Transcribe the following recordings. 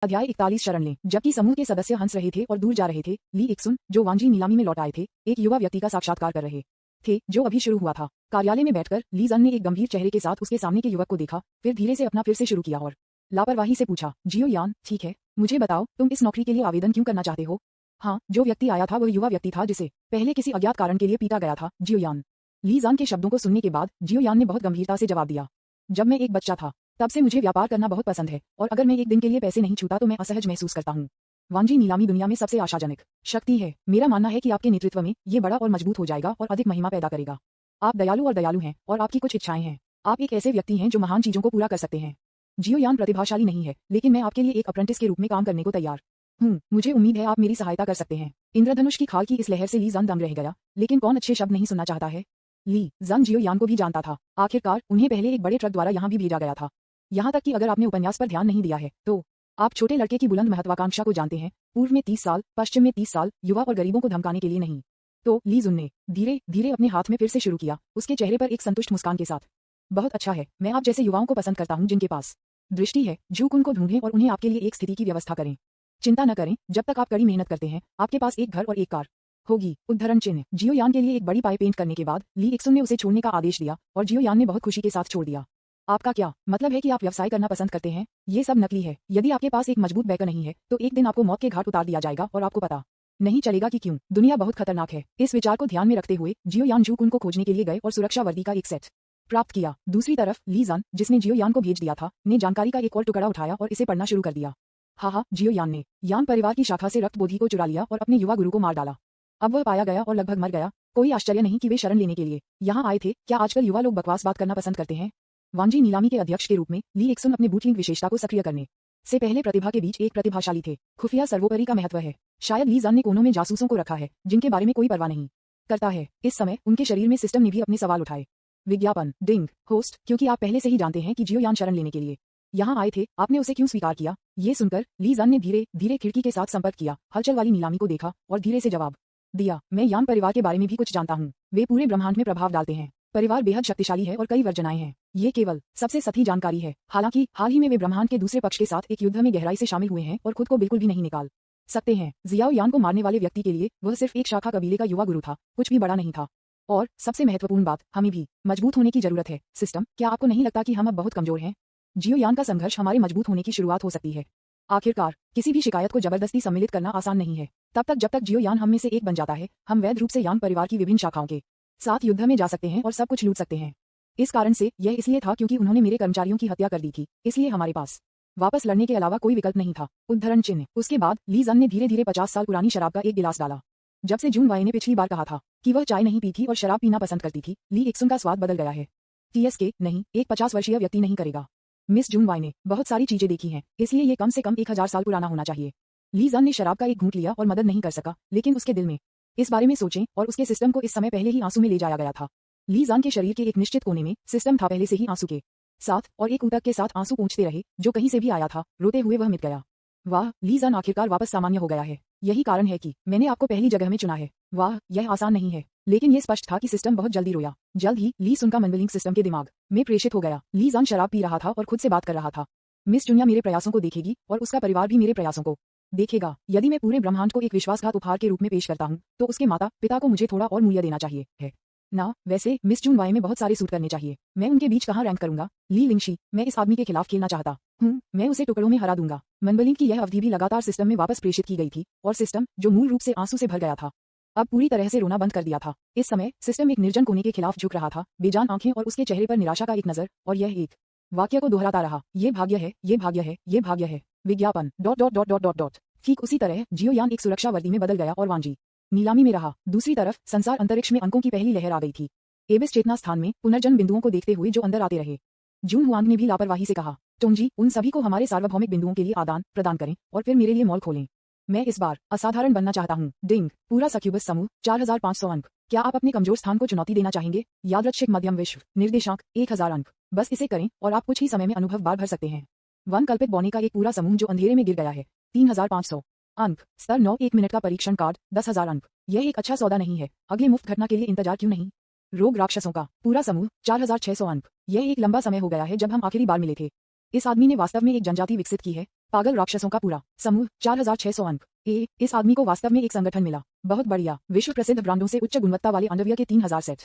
अध्याय 41 शरण लें। जबकि समूह के सदस्य हंस रहे थे और दूर जा रहे थे, ली इक्सुन, जो वांजी नीलामी में लौट आए थे, एक युवा व्यक्ति का साक्षात्कार कर रहे थे जो अभी शुरू हुआ था। कार्यालय में बैठकर ली जन ने एक गंभीर चेहरे के साथ उसके सामने के युवक को देखा, फिर धीरे से अपना फिर से शुरू किया और लापरवाही से पूछा, जियो यान, ठीक है, मुझे बताओ तुम इस नौकरी के लिए आवेदन क्यों करना चाहते हो? हाँ, जो व्यक्ति आया था वह युवा व्यक्ति था जिसे पहले किसी अज्ञात कारण के लिए पीटा गया था, जियो यान। ली जान के शब्दों को सुनने के बाद जियो यान ने बहुत गंभीरता से जवाब दिया, जब मैं एक बच्चा था तब से मुझे व्यापार करना बहुत पसंद है, और अगर मैं एक दिन के लिए पैसे नहीं छूता तो मैं असहज महसूस करता हूँ। वांजी नीलामी दुनिया में सबसे आशाजनक शक्ति है। मेरा मानना है कि आपके नेतृत्व में ये बड़ा और मजबूत हो जाएगा और अधिक महिमा पैदा करेगा। आप दयालु हैं और आपकी कुछ इच्छाएं हैं। आप एक ऐसे व्यक्ति हैं जो महान चीजों को पूरा कर सकते हैं। जियो यान प्रतिभाशाली नहीं है, लेकिन मैं आपके लिए एक अप्रेंटिस के रूप में काम करने को तैयार हूँ। मुझे उम्मीद है आप मेरी सहायता कर सकते हैं। इंद्रधनुष की खाल की इस लहर से ली जान दंग रह गया, लेकिन कौन अच्छे शब्द नहीं सुनना चाहता है। ली जन जियो यान को भी जानता था। आखिरकार उन्हें पहले एक बड़े ट्रक द्वारा यहाँ भी भेजा गया था। यहाँ तक कि अगर आपने उपन्यास पर ध्यान नहीं दिया है तो आप छोटे लड़के की बुलंद महत्वाकांक्षा को जानते हैं। पूर्व में 30 साल, पश्चिम में 30 साल, युवा और गरीबों को धमकाने के लिए नहीं। तो ली जुन ने धीरे धीरे अपने हाथ में फिर से शुरू किया, उसके चेहरे पर एक संतुष्ट मुस्कान के साथ। बहुत अच्छा है, मैं आप जैसे युवाओं को पसंद करता हूँ जिनके पास दृष्टि है। झूक उनको ढूंढें और उन्हें आपके लिए एक स्थिति की व्यवस्था करें। चिंता न करें, जब तक आप कड़ी मेहनत करते हैं आपके पास एक घर और एक कार होगी। उद्धरण चिन्ह। जियो यान के लिए एक बड़ी पाई पेंट करने के बाद ली इक्सुन ने उसे छोड़ने का आदेश दिया और जियो यान ने बहुत खुशी के साथ छोड़ दिया। आपका क्या मतलब है कि आप व्यवसाय करना पसंद करते हैं? ये सब नकली है। यदि आपके पास एक मजबूत बैकर नहीं है तो एक दिन आपको मौत के घाट उतार दिया जाएगा और आपको पता नहीं चलेगा कि क्यों। दुनिया बहुत खतरनाक है। इस विचार को ध्यान में रखते हुए जियो यान जूक उनको खोजने के लिए गए और सुरक्षा वर्दी का एक सेट प्राप्त किया। दूसरी तरफ ली जान, जिसने जियो यान को भेज दिया था, ने जानकारी का एक और टुकड़ा उठाया और इसे पढ़ना शुरू कर दिया। हाँ, जियो यान ने यान परिवार की शाखा से रक्तबोधी को चुरा लिया और अपने युवा गुरु को मार डाला। अब वह पाया गया और लगभग मर गया। कोई आश्चर्य नहीं कि वे शरण लेने के लिए यहाँ आए थे। क्या आजकल युवा लोग बकवास बात करना पसंद करते हैं? वांजी नीलामी के अध्यक्ष के रूप में ली इक्सुन अपने बूटलिंग विशेषता को सक्रिय करने से पहले प्रतिभा के बीच एक प्रतिभाशाली थे। खुफिया सर्वोपरि का महत्व है। शायद ली जान ने कोनों में जासूसों को रखा है जिनके बारे में कोई परवाह नहीं करता है। इस समय उनके शरीर में सिस्टम ने भी अपने सवाल उठाए। विज्ञापन डिंग होस्ट, क्योंकि आप पहले से ही जानते हैं कि जियो यान शरण लेने के लिए यहाँ आए थे, आपने उसे क्यों स्वीकार किया? ये सुनकर ली जान ने धीरे धीरे खिड़की के साथ संपर्क किया, हलचल वाली नीलामी को देखा और धीरे से जवाब दिया, मैं यान परिवार के बारे में भी कुछ जानता हूँ। वे पूरे ब्रह्मांड में प्रभाव डालते हैं। परिवार बेहद शक्तिशाली है और कई वर्जनाएं हैं। ये केवल सबसे सही जानकारी है। हालांकि हाल ही में वे ब्रह्मांड के दूसरे पक्ष के साथ एक युद्ध में गहराई से शामिल हुए हैं और खुद को बिल्कुल भी नहीं निकाल सकते हैं। जियाओ यान को मारने वाले व्यक्ति के लिए वह सिर्फ एक शाखा कबीले का युवा गुरु था, कुछ भी बड़ा नहीं था। और सबसे महत्वपूर्ण बात, हमें भी मजबूत होने की जरूरत है। सिस्टम, क्या आपको नहीं लगता कि हम अब बहुत कमजोर हैं? जियो यान का संघर्ष हमारे मजबूत होने की शुरुआत हो सकती है। आखिरकार किसी भी शिकायत को जबरदस्ती सम्मिलित करना आसान नहीं है। तब तक जब तक जियो यान हम में से एक बन जाता है, हम वैध रूप से यान परिवार की विभिन्न शाखाओं के साथ युद्ध में जा सकते हैं और सब कुछ लूट सकते हैं। इस कारण से यह इसलिए था क्योंकि उन्होंने मेरे कर्मचारियों की हत्या कर दी थी, इसलिए हमारे पास वापस लड़ने के अलावा कोई विकल्प नहीं था। उद्धरण चिन्ह। उसके बाद ली जन ने धीरे धीरे 50 साल पुरानी शराब का एक गिलास डाला। जब से जून वाई ने पिछली बार कहा था कि वह चाय नहीं पीती और शराब पीना पसंद करती थी, ली इक्सुन का स्वाद बदल गया है। TSK नहीं, एक 50 वर्षीय व्यक्ति नहीं करेगा। मिस जून वाई ने बहुत सारी चीजें देखी हैं, इसलिए ये कम से कम 1000 साल पुराना होना चाहिए। ली जन ने शराब का एक घूंट लिया और मदद नहीं कर सका, लेकिन उसके दिल में इस बारे में सोचें और उसके सिस्टम को इस समय पहले ही आंसू में ले जाया गया था। ली जान के शरीर के एक निश्चित कोने में सिस्टम था पहले से ही आंसू के साथ, और एक ऊतक के साथ आंसू पूंछते रहे जो कहीं से भी आया था। रोते हुए वह मिट गया। वाह, ली जान आखिरकार वापस सामान्य हो गया है। यही कारण है कि मैंने आपको पहली जगह में चुना है। वाह, यह आसान नहीं है, लेकिन यह स्पष्ट था कि सिस्टम बहुत जल्दी रोया। जल्द ही ली सुन का मंडलिंग सिस्टम के दिमाग में प्रेषित हो गया। ली जान शराब पी रहा था और खुद से बात कर रहा था। मिस जुनिया मेरे प्रयासों को देखेगी और उसका परिवार भी मेरे प्रयासों को देखेगा। यदि मैं पूरे ब्रह्मांड को एक विश्वासघात उपहार के रूप में पेश करता हूँ तो उसके माता पिता को मुझे थोड़ा और मूल्य देना चाहिए है ना? वैसे मिस जून वाई में बहुत सारे सूट करने चाहिए। मैं उनके बीच कहाँ रैंक करूंगा? ली लिंगशी, मैं इस आदमी के खिलाफ खेलना चाहता हूँ। मैं उसे टुकड़ों में हरा दूंगा। मनबलिंग की यह अवधि भी लगातार सिस्टम में वापस प्रेषित की गई थी और सिस्टम, जो मूल रूप से आंसू से भर गया था, अब पूरी तरह से रोना बंद कर दिया था। इस समय सिस्टम एक निर्जन कोने के खिलाफ झुक रहा था, बेजान आंखें और उसके चेहरे पर निराशा का एक नजर, और यह एक वाक्य को दोहराता रहा, ये भाग्य है, ये भाग्य है, ये भाग्य है। विज्ञापन dot dot dot dot dot dot. ठीक उसी तरह जियो यान एक सुरक्षा वर्दी में बदल गया और वांजी नीलामी में रहा। दूसरी तरफ संसार अंतरिक्ष में अंकों की पहली लहर आ गई थी। एबिस चेतना स्थान में पुनर्जन्म बिंदुओं को देखते हुए जो अंदर आते रहे। जून हुआंग ने भी लापरवाही से कहा, टोंजी, उन सभी को हमारे सार्वभौमिक बिंदुओं के लिए आदान प्रदान करें और फिर मेरे लिए मॉल खोलें। मैं इस बार असाधारण बनना चाहता हूँ। डिंग, पूरा सक्यूबस समूह 4500 अंक। क्या आप अपने कमजोर स्थान को चुनौती देना चाहेंगे? यादृच्छिक मध्यम विश्व निर्देशांक 1000 अंक। बस इसे करें और आप कुछ ही समय में अनुभव बार भर सकते हैं। वन कल्पित बौने का एक पूरा समूह जो अंधेरे में गिर गया है 3500 अंक। स्तर 9, 1 मिनट का परीक्षण कार्ड 10,000 अंक। यह एक अच्छा सौदा नहीं है। अगले मुफ्त घटना के लिए इंतजार क्यों नहीं? रोग राक्षसों का पूरा समूह 4600 अंक। यह एक लंबा समय हो गया है जब हम आखिरी बार मिले थे। इस आदमी ने वास्तव में एक जनजाति विकसित की है। पागल राक्षसों का पूरा समूह 4600 अंक। इस आदमी को वास्तव में एक संगठन मिला। बहुत बढ़िया। विश्व प्रसिद्ध ब्रांडों से उच्च गुणवत्ता वाले अंडरवियर के 3000 सेट।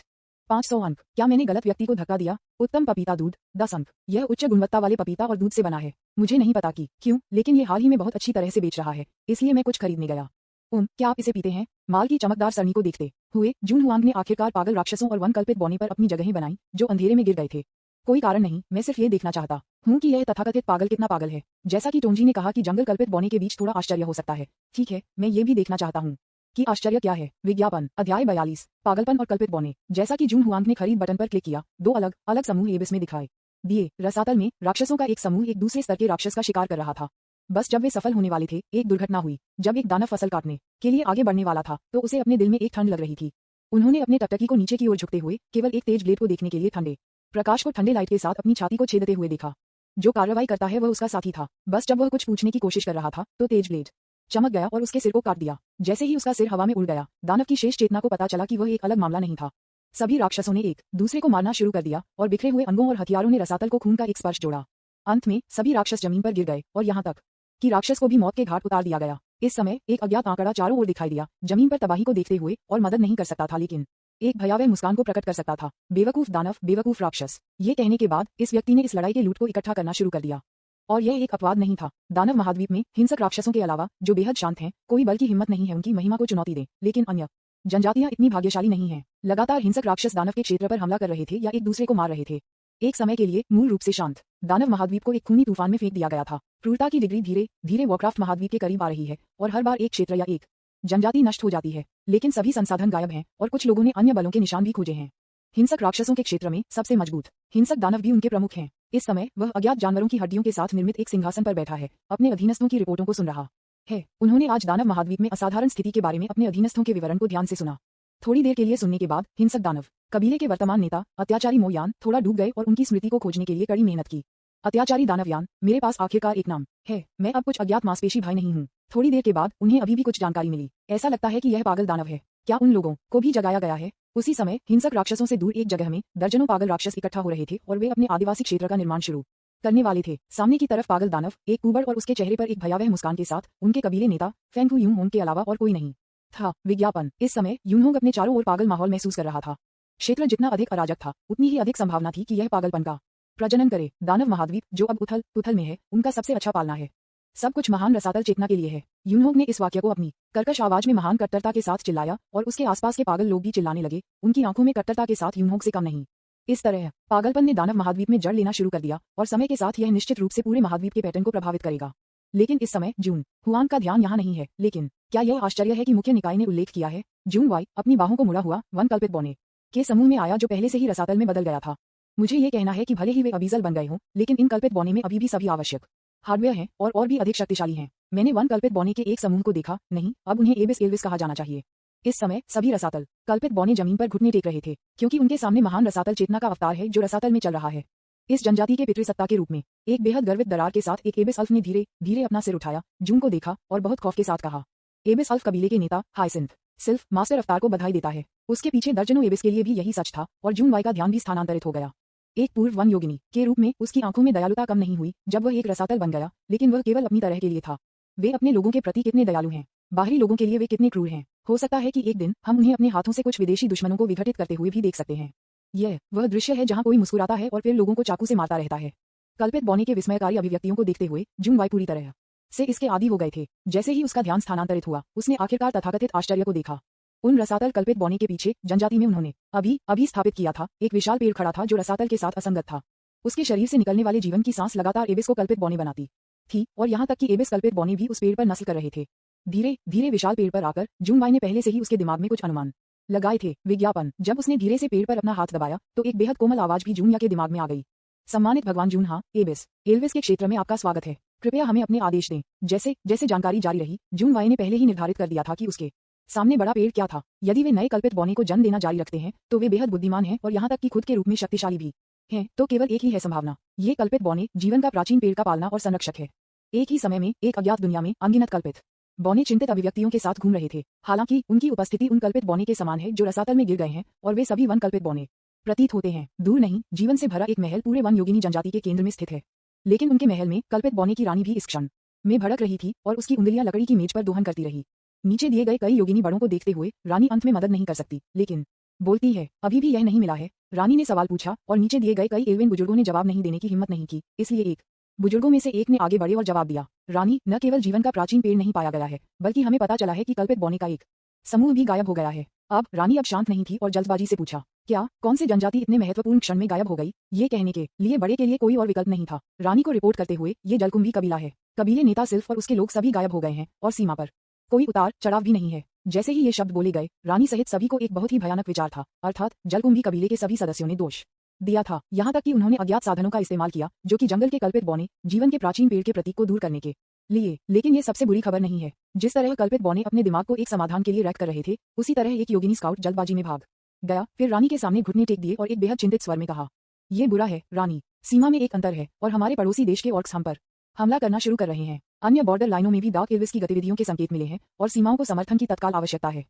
500 अंक। क्या मैंने गलत व्यक्ति को धक्का दिया? उत्तम पपीता दूध 10 अंक। यह उच्च गुणवत्ता वाले पपीता और दूध से बना है। मुझे नहीं पता कि क्यों, लेकिन ये हाल ही में बहुत अच्छी तरह से बेच रहा है, इसलिए मैं कुछ खरीदने गया। क्या आप इसे पीते हैं? माल की चमकदार सरणी को देखते हुए जून हुआंग ने आखिरकार पागल राक्षसों और वन कल्पित बौने पर अपनी जगहें बनाई जो अंधेरे में गिर गए थे। कोई कारण नहीं, मैं सिर्फ ये देखना चाहता हूँ कि यह तथाकथित पागल कितना पागल है। जैसा कि टोंजी ने कहा कि जंगल कल्पित बौने के बीच थोड़ा आश्चर्य हो सकता है। ठीक है, मैं ये भी देखना चाहता हूँ कि आश्चर्य क्या है। विज्ञापन अध्याय 42 पागलपन और कल्पित बौने। जैसा कि जून हुआंग ने खरीद बटन पर क्लिक किया, दो अलग अलग समूह एबिस में दिखाई दिए। रसातल में राक्षसों का एक समूह एक दूसरे स्तर के राक्षस का शिकार कर रहा था। बस जब वे सफल होने वाले थे, एक दुर्घटना हुई। जब एक दानव फसल काटने के लिए आगे बढ़ने वाला था तो उसे अपने दिल में एक ठंड लग रही थी। उन्होंने अपने टकटकी को नीचे की ओर झुकते हुए केवल एक तेज ब्लेड को देखने के लिए ठंडे प्रकाश को ठंडे लाइट के साथ अपनी छाती को छेदते हुए देखा। जो कार्रवाई करता है वह उसका साथी था। बस जब वह कुछ पूछने की कोशिश कर रहा था तो तेज ब्लेड चमक गया और उसके सिर को काट दिया। जैसे ही उसका सिर हवा में उड़ गया, दानव की शेष चेतना को पता चला कि वह एक अलग मामला नहीं था। सभी राक्षसों ने एक दूसरे को मारना शुरू कर दिया और बिखरे हुए अंगों और हथियारों ने रसातल को खून का एक स्पर्श जोड़ा। अंत में सभी राक्षस जमीन पर गिर गए और यहाँ तक कि राक्षस को भी मौत के घाट उतार दिया गया। इस समय एक अज्ञात आंकड़ा चारों ओर दिखाई दिया, जमीन पर तबाही को देखते हुए, और मदद नहीं कर सकता था लेकिन एक भयावह मुस्कान को प्रकट कर सकता था। बेवकूफ दानव, बेवकूफ राक्षस। ये कहने के बाद इस व्यक्ति ने इस लड़ाई के लूट को इकट्ठा करना शुरू कर दिया। और यह एक अपवाद नहीं था। दानव महाद्वीप में हिंसक राक्षसों के अलावा जो बेहद शांत हैं, कोई बल की हिम्मत नहीं है उनकी महिमा को चुनौती दे। लेकिन अन्य जनजातियां इतनी भाग्यशाली नहीं हैं। लगातार हिंसक राक्षस दानव के क्षेत्र पर हमला कर रहे थे या एक दूसरे को मार रहे थे। एक समय के लिए मूल रूप से शांत दानव महाद्वीप को एक खूनी तूफान में फेंक दिया गया था। क्रूरता की डिग्री धीरे धीरे वॉरक्राफ्ट महाद्वीप के करीब आ रही है और हर बार एक क्षेत्र या एक जनजाति नष्ट हो जाती है, लेकिन सभी संसाधन गायब हैं और कुछ लोगों ने अन्य बलों के निशान भी खोजे हैं। हिंसक राक्षसों के क्षेत्र में सबसे मजबूत हिंसक दानव भी उनके प्रमुख हैं। इस समय वह अज्ञात जानवरों की हड्डियों के साथ निर्मित एक सिंहासन पर बैठा है, अपने अधीनस्थों की रिपोर्टों को सुन रहा है। उन्होंने आज दानव महाद्वीप में असाधारण स्थिति के बारे में अपने अधीनस्थों के विवरण को ध्यान से सुना। थोड़ी देर के लिए सुनने के बाद हिंसक दानव कबीले के वर्तमान नेता अत्याचारी मोयान थोड़ा डूब गए और उनकी स्मृति को खोजने के लिए कड़ी मेहनत की। अत्याचारी दानवयान, मेरे पास आखिरकार एक नाम है। मैं अब कुछ अज्ञात मांसपेशी भाई नहीं हूँ। थोड़ी देर के बाद उन्हें अभी भी कुछ जानकारी मिली। ऐसा लगता है कि यह पागल दानव है। क्या उन लोगों को भी जगाया गया है? उसी समय हिंसक राक्षसों से दूर एक जगह में दर्जनों पागल राक्षस इकट्ठा हो रहे थे और वे अपने आदिवासी क्षेत्र का निर्माण शुरू करने वाले थे। सामने की तरफ पागल दानव, एक कुबड़ और उसके चेहरे पर एक भयावह मुस्कान के साथ उनके कबीले नेता फेंग यूंग के अलावा और कोई नहीं था। विज्ञापन। इस समय यूंग अपने चारों ओर पागल माहौल महसूस कर रहा था। क्षेत्र जितना अधिक अराजक था, उतनी ही अधिक संभावना थी कि यह पागलपन का प्रजनन करे। दानव महाद्वीप, जो अब उथल पुथल में है, उनका सबसे अच्छा पालना है। सब कुछ महान रसातल चेतना के लिए है। यूनहोंग ने इस वाक्य को अपनी कर्कश आवाज में महान कट्टरता के साथ चिल्लाया और उसके आसपास के पागल लोग भी चिल्लाने लगे, उनकी आंखों में कट्टरता के साथ यूनहोंग से कम नहीं। इस तरह पागलपन ने दानव महाद्वीप में जड़ लेना शुरू कर दिया और समय के साथ यह निश्चित रूप से पूरे महाद्वीप के पैटर्न को प्रभावित करेगा। लेकिन इस समय जून हुआंग का ध्यान यहाँ नहीं है। लेकिन क्या यह आश्चर्य है कि मुख्य निकाय ने उल्लेख किया है जून वाई अपनी बाहों को मुड़ा हुआ वन कल्पित बौने के समूह में आया जो पहले से ही रसातल में बदल गया था। मुझे ये कहना है कि भले ही वे अबीजल बन गए हों, लेकिन इन कल्पित बौने में अभी भी सभी आवश्यक हार्डवेयर हैं और भी अधिक शक्तिशाली हैं। मैंने वन कल्पित बौने के एक समूह को देखा, नहीं, अब उन्हें एबिस एल्विस कहा जाना चाहिए। इस समय सभी रसातल कल्पित बौने जमीन पर घुटने टेक रहे थे, क्योंकि उनके सामने महान रसातल चेतना का अवतार है जो रसातल में चल रहा है। इस जनजाति के पितृसत्ता के रूप में एक बेहद गर्वित दरार के साथ एक एबिस अल्फ ने धीरे धीरे अपना सिर उठाया, जून को देखा और बहुत खौफ के साथ कहा। एबिस अल्फ कबीले के नेता हायसिंथ सिल्फ मास्टर अवतार को बधाई देता है। उसके पीछे दर्जनों एबिस के लिए भी यही सच था और जून वाई का ध्यान भी स्थानांतरित हो गया। एक पूर्व वन योगिनी के रूप में उसकी आंखों में दयालुता कम नहीं हुई जब वह एक रसातल बन गया, लेकिन वह केवल अपनी तरह के लिए था। वे अपने लोगों के प्रति कितने दयालु हैं, बाहरी लोगों के लिए वे कितने क्रूर हैं। हो सकता है कि एक दिन हम उन्हें अपने हाथों से कुछ विदेशी दुश्मनों को विघटित करते हुए भी देख सकते हैं। यह वह दृश्य है जहां कोई मुस्कुराता है और फिर लोगों को चाकू से मारता रहता है। कल्पित बौने के विस्मयकारी अभिव्यक्तियों को देखते हुए जून वाई पूरी तरह से इसके आदी हो गए थे। जैसे ही उसका ध्यान स्थानांतरित हुआ, उसने आखिरकार तथाकथित आश्चर्य को देखा। उन रसातल कल्पित बौने के पीछे जनजाति में उन्होंने अभी स्थापित किया था एक विशाल पेड़ खड़ा था जो रसातल के साथ असंगत था। उसके शरीर से निकलने वाले जीवन की सांस लगातार एबिस को कल्पित बौने बनाती थी और यहाँ तक कि एबिस कल्पित बौने भी उस पेड़ पर नस्ल कर रहे थे। धीरे धीरे विशाल पेड़ पर आकर जून वाई ने पहले से ही उसके दिमाग में कुछ अनुमान लगाए थे। विज्ञापन। जब उसने धीरे से पेड़ पर अपना हाथ दबाया तो एक बेहद कोमल आवाज भी जूनिया के दिमाग में आ गई। सम्मानित भगवान जून, हाँ, एबिस एल्विस के क्षेत्र में आपका स्वागत है। कृपया हमें अपने आदेश दें। जैसे जैसे जानकारी जारी रही, जून वाई ने पहले ही निर्धारित कर दिया था कि उसके सामने बड़ा पेड़ क्या था। यदि वे नए कल्पित बौने को जन्म देना जारी रखते हैं तो वे बेहद बुद्धिमान हैं और यहाँ तक कि खुद के रूप में शक्तिशाली भी हैं। तो केवल एक ही है संभावना, ये कल्पित बौने जीवन का प्राचीन पेड़ का पालना और संरक्षक है। एक ही समय में एक अज्ञात दुनिया में अनगिनत कल्पित बौने चिंतित अभिव्यक्तियों के साथ घूम रहे थे। हालांकि उनकी उपस्थिति उन कल्पित बौने के समान है जो रसातल में गिर गए हैं और वे सभी वन कल्पित बौने प्रतीत होते हैं। दूर नहीं, जीवन से भरा एक महल पूरे वन योगिनी जनजाति के केंद्र में स्थित है। लेकिन उनके महल में कल्पित बौने की रानी भी इस क्षण में भड़क रही थी और उसकी उंगलियां लकड़ी की मेज पर दोहन करती रही। नीचे दिए गए कई योगिनी बड़ों को देखते हुए रानी अंत में मदद नहीं कर सकती, लेकिन बोलती है अभी भी यह नहीं मिला है। रानी ने सवाल पूछा और नीचे दिए गए कई एल्वेन बुजुर्गों ने जवाब नहीं देने की हिम्मत नहीं की। इसलिए एक बुजुर्गों में से एक ने आगे बढ़े और जवाब दिया, रानी, न केवल जीवन का प्राचीन पेड़ नहीं पाया गया है, बल्कि हमें पता चला है कि कल्पित बौने का एक समूह भी गायब हो गया है। अब रानी अब शांत नहीं थी और जल्दबाजी से पूछा, क्या कौन सी जनजाति इतने महत्वपूर्ण क्षण में गायब हो गई? ये कहने के लिए बड़े के लिए कोई और विकल्प नहीं था। रानी को रिपोर्ट करते हुए, ये जलकुंभी कबीला है। कबीले नेता सिल्फ और उसके लोग सभी गायब हो गए हैं और सीमा पर कोई उतार चढ़ाव भी नहीं है। जैसे ही ये शब्द बोले गए, रानी सहित सभी को एक बहुत ही भयानक विचार था, अर्थात जलकुंभी कबीले के सभी सदस्यों ने दोष दिया था, यहाँ तक कि उन्होंने अज्ञात साधनों का इस्तेमाल किया जो कि जंगल के कल्पित बौने जीवन के प्राचीन पेड़ के प्रतीक को दूर करने के लिए। लेकिन ये सबसे बुरी खबर नहीं है। जिस तरह कल्पित बौने अपने दिमाग को एक समाधान के लिए रख कर रहे थे, उसी तरह एक योगिनी स्काउट जल्दबाजी में भाग गया, फिर रानी के सामने घुटने टेक दिए और एक बेहद चिंतित स्वर में कहा, ये बुरा है रानी, सीमा में एक अंतर है और हमारे पड़ोसी देश के ऑर्क्स हम पर हमला करना शुरू कर रहे हैं। अन्य बॉर्डर लाइनों में भी डार्क एल्विस की गतिविधियों के संकेत मिले हैं और सीमाओं को समर्थन की तत्काल आवश्यकता है।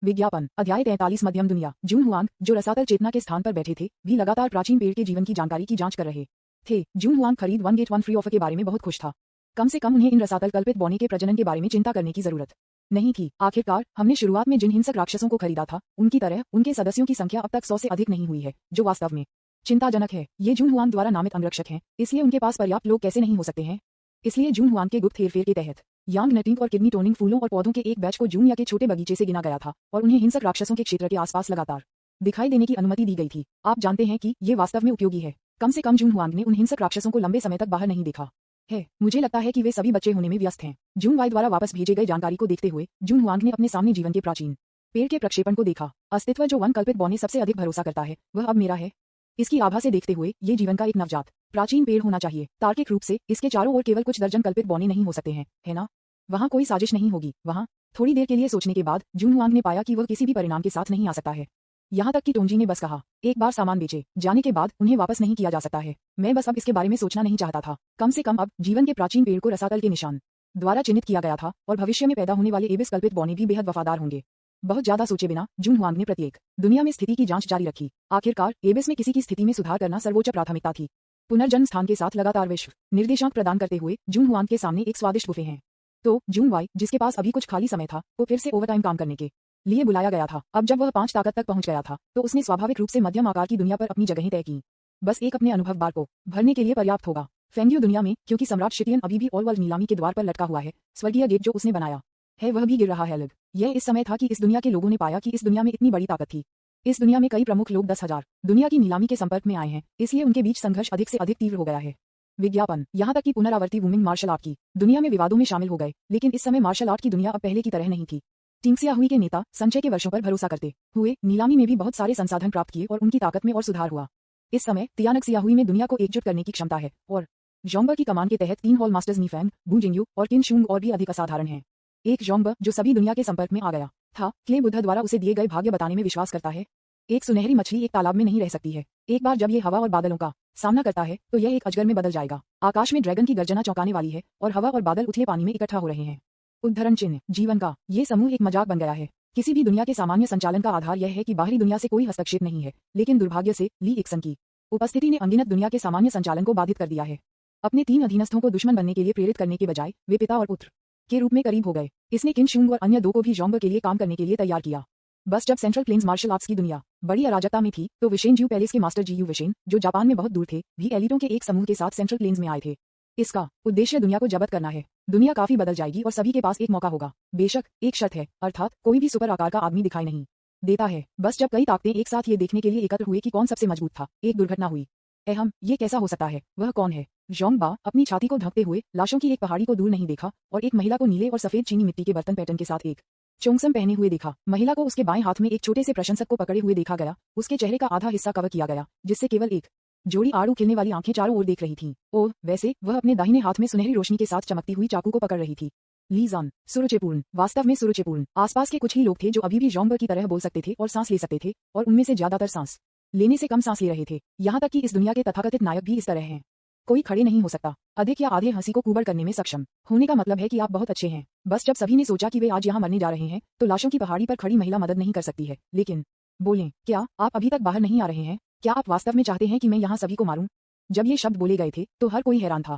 विज्ञापन अध्याय 43 मध्यम दुनिया। जून हुआंग, जो रसातल चेतना के स्थान पर बैठे थे, भी लगातार प्राचीन पेड़ के जीवन की जानकारी की जांच कर रहे थे। जून हुआंग खरीद 1 गेट 1 फ्री ऑफर के बारे में बहुत खुश था। कम से कम उन्हें इन रसातल कल्पित बौने के प्रजनन के बारे में चिंता करने की जरूरत नहीं थी। आखिरकार हमने शुरुआत में जिन हिंसक राक्षसों को खरीदा था, उनकी तरह उनके सदस्यों की संख्या अब तक 100 से अधिक नहीं हुई है, जो वास्तव में चिंताजनक है। ये जून हुआंग द्वारा नामित अंगरक्षक हैं, इसलिए उनके पास पर्याप्त लोग कैसे नहीं हो सकते हैं। इसलिए जून हुआंग के गुप्त हेरफेर के तहत यांग नटिंग और किडनी टोनिंग फूलों और पौधों के एक बैच को जून या के छोटे बगीचे से गिना गया था और उन्हें हिंसक राक्षसों के क्षेत्र के आसपास लगातार दिखाई देने की अनुमति दी गई थी। आप जानते हैं कि ये वास्तव में उपयोगी है। कम से कम जून हुआंग ने उन हिंसक राक्षसों को लंबे समय तक बाहर नहीं देखा है। मुझे लगता है कि वे सभी बच्चे होने में व्यस्त हैं। जून वाई द्वारा वापस भेजे गए जानकारी को देखते हुए जून हुआंग ने अपने सामने जीवन के प्राचीन पेड़ के प्रक्षेपण को देखा। अस्तित्व जो वन कल्पित बौने सबसे अधिक भरोसा करता है, वह अब मेरा है। इसकी आभा से देखते हुए ये जीवन का एक नवजात प्राचीन पेड़ होना चाहिए। तार्किक रूप से इसके चारों ओर केवल कुछ दर्जन कल्पित बौने नहीं हो सकते हैं, है ना? वहाँ कोई साजिश नहीं होगी। वहाँ थोड़ी देर के लिए सोचने के बाद जून हुआंग ने पाया कि वह किसी भी परिणाम के साथ नहीं आ सकता है। यहाँ तक कि टोंजी ने बस कहा, एक बार सामान बेचे जाने के बाद उन्हें वापस नहीं किया जा सकता है। मैं बस अब इसके बारे में सोचना नहीं चाहता था। कम से कम अब जीवन के प्राचीन पेड़ को रसातल के निशान द्वारा चिन्हित किया गया था और भविष्य में पैदा होने वाले एबिस कल्पित बौने भी बेहद वफादार होंगे। बहुत ज्यादा सोचे बिना जून हुआंग ने प्रत्येक दुनिया में स्थिति की जांच जारी रखी। आखिरकार एबिस में किसी की स्थिति में सुधार करना सर्वोच्च प्राथमिकता थी। पुनर्जन्म स्थान के साथ लगातार विश्व निर्देशांक प्रदान करते हुए जून हुआंग के सामने एक स्वादिष्ट बुफे हैं। तो जून वाई, जिसके पास अभी कुछ खाली समय था, वो फिर से ओवरटाइम काम करने के लिए बुलाया गया था। अब जब वह 5 ताकत तक पहुंच गया था, तो उसने स्वाभाविक रूप से मध्यम आकार की दुनिया पर अपनी जगहें तय की। बस एक अपने अनुभव बार को भरने के लिए पर्याप्त होगा। फेंग्यू दुनिया में, क्योंकि सम्राट शिटियन अभी भी ऑल वर्ल्ड नीलामी के द्वार पर लटका हुआ है, स्वर्गीय गेट जो उसने बनाया है वह भी गिर रहा है। यह इस समय था कि इस दुनिया के लोगों ने पाया कि इस दुनिया में इतनी बड़ी ताकत थी। इस दुनिया में कई प्रमुख लोग 10,000 दुनिया की नीलामी के संपर्क में आए हैं, इसलिए उनके बीच संघर्ष अधिक से अधिक तीव्र हो गया है। विज्ञापन यहाँ तक कि पुनरावर्ती वुमेन मार्शल आर्ट की दुनिया में विवादों में शामिल हो गए, लेकिन इस समय मार्शल आर्ट की दुनिया अब पहले की तरह नहीं थी। टिंगसिया हुई के नेता संचय के वर्षों पर भरोसा करते हुए नीलामी में भी बहुत सारे संसाधन प्राप्त किए और उनकी ताकत में और सुधार हुआ। इस समय तियानक सियाहुई में दुनिया को एकजुट करने की क्षमता है और जोंग की कमान के तहत 3 हॉल मास्टर्स नीफैंग, बू जिंगयू और किन शुंग और भी अधिक असाधारण हैं। एक जोंग जो सभी दुनिया के संपर्क में आ गया था, क्ले बुद्ध द्वारा उसे दिए गए भाग्य बताने में विश्वास करता है। एक सुनहरी मछली एक तालाब में नहीं रह सकती है। एक बार जब ये हवा और बादलों का सामना करता है तो यह एक अजगर में बदल जाएगा। आकाश में ड्रैगन की गर्जना चौंकाने वाली है और हवा और बादल उथले पानी में इकट्ठा हो रहे हैं। उद्धरण चिन्ह जीवन का ये समूह एक मजाक बन गया है। किसी भी दुनिया के सामान्य संचालन का आधार यह है कि बाहरी दुनिया से कोई हस्तक्षेप नहीं है, लेकिन दुर्भाग्य से ली इक्सन की उपस्थिति ने अनगिनत दुनिया के सामान्य संचालन को बाधित कर दिया है। अपने 3 अधीनस्थों को दुश्मन बनने के लिए प्रेरित करने के बजाय वे पिता और पुत्र के रूप में करीब हो गए। इसने किन शुंग और अन्य 2 को भी जोंग के लिए काम करने के लिए तैयार किया। बस जब सेंट्रल प्लेन्स मार्शल आर्ट्स की दुनिया बड़ी अराजकता में थी, तो विशेन ज्यू पैलेस के मास्टर जी यू विशेन, जो जापान में बहुत दूर थे, भी एलिटों के एक समूह के साथ सेंट्रल प्लेन्स में आए थे। इसका उद्देश्य दुनिया को जब्त करना है। दुनिया काफी बदल जाएगी और सभी के पास एक मौका होगा। बेशक एक शर्त है, अर्थात कोई भी सुपर आकार का आदमी दिखाई नहीं देता है। बस जब कई ताकतें एक साथ ये देखने के लिए एकत्र हुए कि कौन सबसे मजबूत था, एक दुर्घटना हुई। अहम, ये कैसा हो सकता है? वह कौन है? जोंग बा अपनी छाती को ढकते हुए लाशों की एक पहाड़ी को दूर नहीं देखा और एक महिला को नीले और सफेद चीनी मिट्टी के बर्तन पैटर्न के साथ एक चोंगसम पहने हुए देखा। महिला को उसके बाएं हाथ में एक छोटे से प्रशंसक को पकड़े हुए देखा गया। उसके चेहरे का आधा हिस्सा कवर किया गया, जिससे केवल एक जोड़ी आड़ू खिलने वाली आंखें चारों ओर देख रही थीं। ओह, वैसे वह अपने दाहिने हाथ में सुनहरी रोशनी के साथ चमकती हुई चाकू को पकड़ रही थी। लीजान सुरुचिपूर्ण, वास्तव में सुरुचिपूर्ण। आसपास के कुछ ही लोग थे जो अभी भी जोंग की तरह बोल सकते थे और सांस ले सकते थे, और उनमें से ज्यादातर सांस लेने से कम सांस ले रहे थे। यहाँ तक कि इस दुनिया के तथाकथित नायक भी इस तरह हैं। कोई खड़े नहीं हो सकता। अधिक या आधे हंसी को कुबड़ करने में सक्षम होने का मतलब है कि आप बहुत अच्छे हैं। बस जब सभी ने सोचा कि वे आज यहाँ मरने जा रहे हैं, तो लाशों की पहाड़ी पर खड़ी महिला मदद नहीं कर सकती है। लेकिन बोलें, क्या आप अभी तक बाहर नहीं आ रहे हैं? क्या आप वास्तव में चाहते हैं कि मैं यहाँ सभी को मारूं? जब ये शब्द बोले गए थे तो हर कोई हैरान था।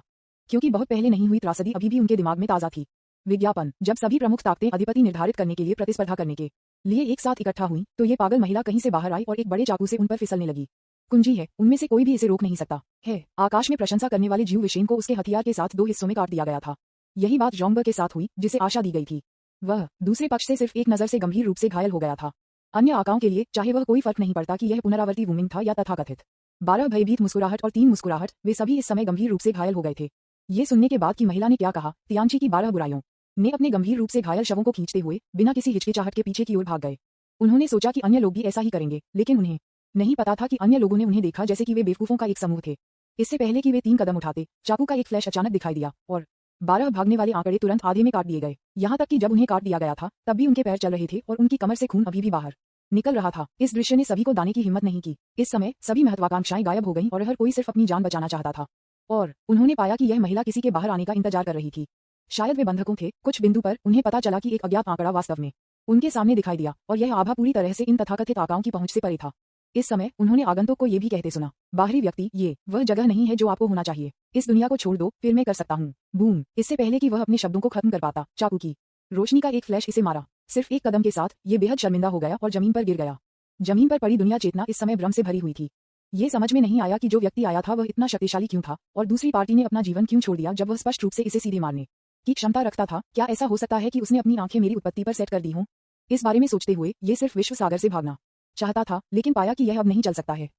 क्योंकि बहुत पहले नहीं हुई त्रासदी अभी भी उनके दिमाग में ताजा थी। विज्ञापन। जब सभी प्रमुख ताकतें अधिपति निर्धारित करने के लिए प्रतिस्पर्धा करने के लिए एक साथ इकट्ठा हुई तो ये पागल महिला कहीं से बाहर आई और एक बड़े चाकू से उन पर फिसलने लगी। कुंजी है, उनमें से कोई भी इसे रोक नहीं सकता है। आकाश में प्रशंसा करने वाले जीव विशेन को उसके हथियार के साथ 2 हिस्सों में काट दिया गया था। यही बात जॉम्बर के साथ हुई जिसे आशा दी गई थी। वह दूसरे पक्ष से सिर्फ एक नजर से गंभीर रूप से घायल हो गया था। अन्य आकाओं के लिए चाहे वह कोई फर्क नहीं पड़ता कि यह पुनरावर्ती वूमिंग था या तथाकथित 12 भयभीत मुस्कुराहट और 3 मुस्कुराहट, वे सभी इस समय गंभीर रूप से घायल हो गए थे। ये सुनने के बाद कि महिला ने क्या कहा, तियांची की 12 बुराइयों ने अपने गंभीर रूप से घायल शवों को खींचते हुए बिना किसी हिचकिचाहट के पीछे की ओर भाग गए। उन्होंने सोचा कि अन्य लोग भी ऐसा ही करेंगे, लेकिन उन्हें नहीं पता था कि अन्य लोगों ने उन्हें देखा जैसे कि वे बेवकूफों का एक समूह थे। इससे पहले कि वे 3 कदम उठाते, चाकू का एक फ्लैश अचानक दिखाई दिया और 12 भागने वाले आंकड़े तुरंत आधे में काट दिए गए। यहाँ तक कि जब उन्हें काट दिया गया था तब भी उनके पैर चल रहे थे और उनकी कमर से खून अभी भी बाहर निकल रहा था। इस दृश्य ने सभी को दाने की हिम्मत नहीं की। इस समय सभी महत्वाकांक्षाएं गायब हो गईं और हर कोई सिर्फ अपनी जान बचाना चाहता था। और उन्होंने पाया कि यह महिला किसी के बाहर आने का इंतजार कर रही थी। शायद वे बंधकों थे। कुछ बिंदु पर उन्हें पता चला कि एक अज्ञात आंकड़ा वास्तव में उनके सामने दिखाई दिया और यह आभा पूरी तरह से इन तथाकथित आकाओं की पहुंच से परे था। इस समय उन्होंने आगंतुक को ये भी कहते सुना, बाहरी व्यक्ति, ये वह जगह नहीं है जो आपको होना चाहिए। इस दुनिया को छोड़ दो, फिर मैं कर सकता हूँ। बूम। इससे पहले कि वह अपने शब्दों को खत्म कर पाता, चाकू की रोशनी का एक फ्लैश इसे मारा। सिर्फ एक कदम के साथ ये बेहद शर्मिंदा हो गया और जमीन पर गिर गया। जमीन पर पड़ी दुनिया चेतना इस समय भ्रम से भरी हुई थी। ये समझ में नहीं आया कि जो व्यक्ति आया था वह इतना शक्तिशाली क्यों था और दूसरी पार्टी ने अपना जीवन क्यों छोड़ दिया जब वह स्पष्ट रूप से इसे सीधे मारने की क्षमता रखता था। क्या ऐसा हो सकता है कि उसने अपनी आंखें मेरी उत्पत्ति पर सेट कर दी हों? इस बारे में सोचते हुए ये सिर्फ विश्व सागर से भागना चाहता था, लेकिन पाया कि यह अब नहीं चल सकता है।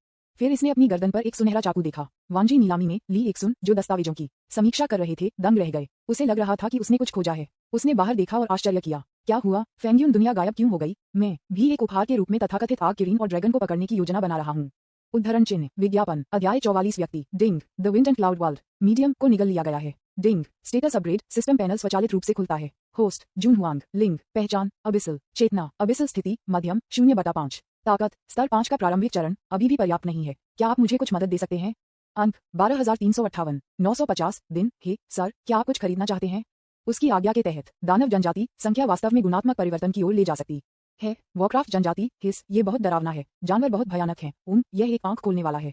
फिर इसने अपनी गर्दन पर एक सुनहरा चाकू देखा। वांजी नीलामी में ली एक्सुन, जो दस्तावेजों की समीक्षा कर रहे थे, दंग रह गए। उसे लग रहा था कि उसने कुछ खोजा है। उसने बाहर देखा और आश्चर्य किया। क्या हुआ फेंग्यून, दुनिया गायब क्यों हो गई? मैं भी एक उपहार के रूप में तथाकथित आग किरीन और ड्रैगन को पकड़ने की योजना बना रहा हूँ। उद्धरण चिन्ह। विज्ञापन। अध्याय 44 व्यक्ति। Ding. The wind and cloud world medium को निगल लिया गया है। Ding. Status upgrade. System panel स्वचालित रूप से खुलता है। Host Jun Huang. लिंग। पहचान अबिसल। चेतना अबिसल। स्थिति मध्यम 0/5। ताकत स्तर 5 का प्रारंभिक चरण अभी भी पर्याप्त नहीं है। क्या आप मुझे कुछ मदद दे सकते हैं? अंक 12,358। 950 दिन। हे सर, क्या आप कुछ खरीदना चाहते हैं? उसकी आज्ञा के तहत दानव जनजाति संख्या वास्तव में गुणात्मक परिवर्तन की ओर ले जा सकती है। वॉरक्राफ्ट जनजाति हिस, ये बहुत डरावना है। जानवर बहुत भयानक हैं। यह एक आंख खोलने वाला है।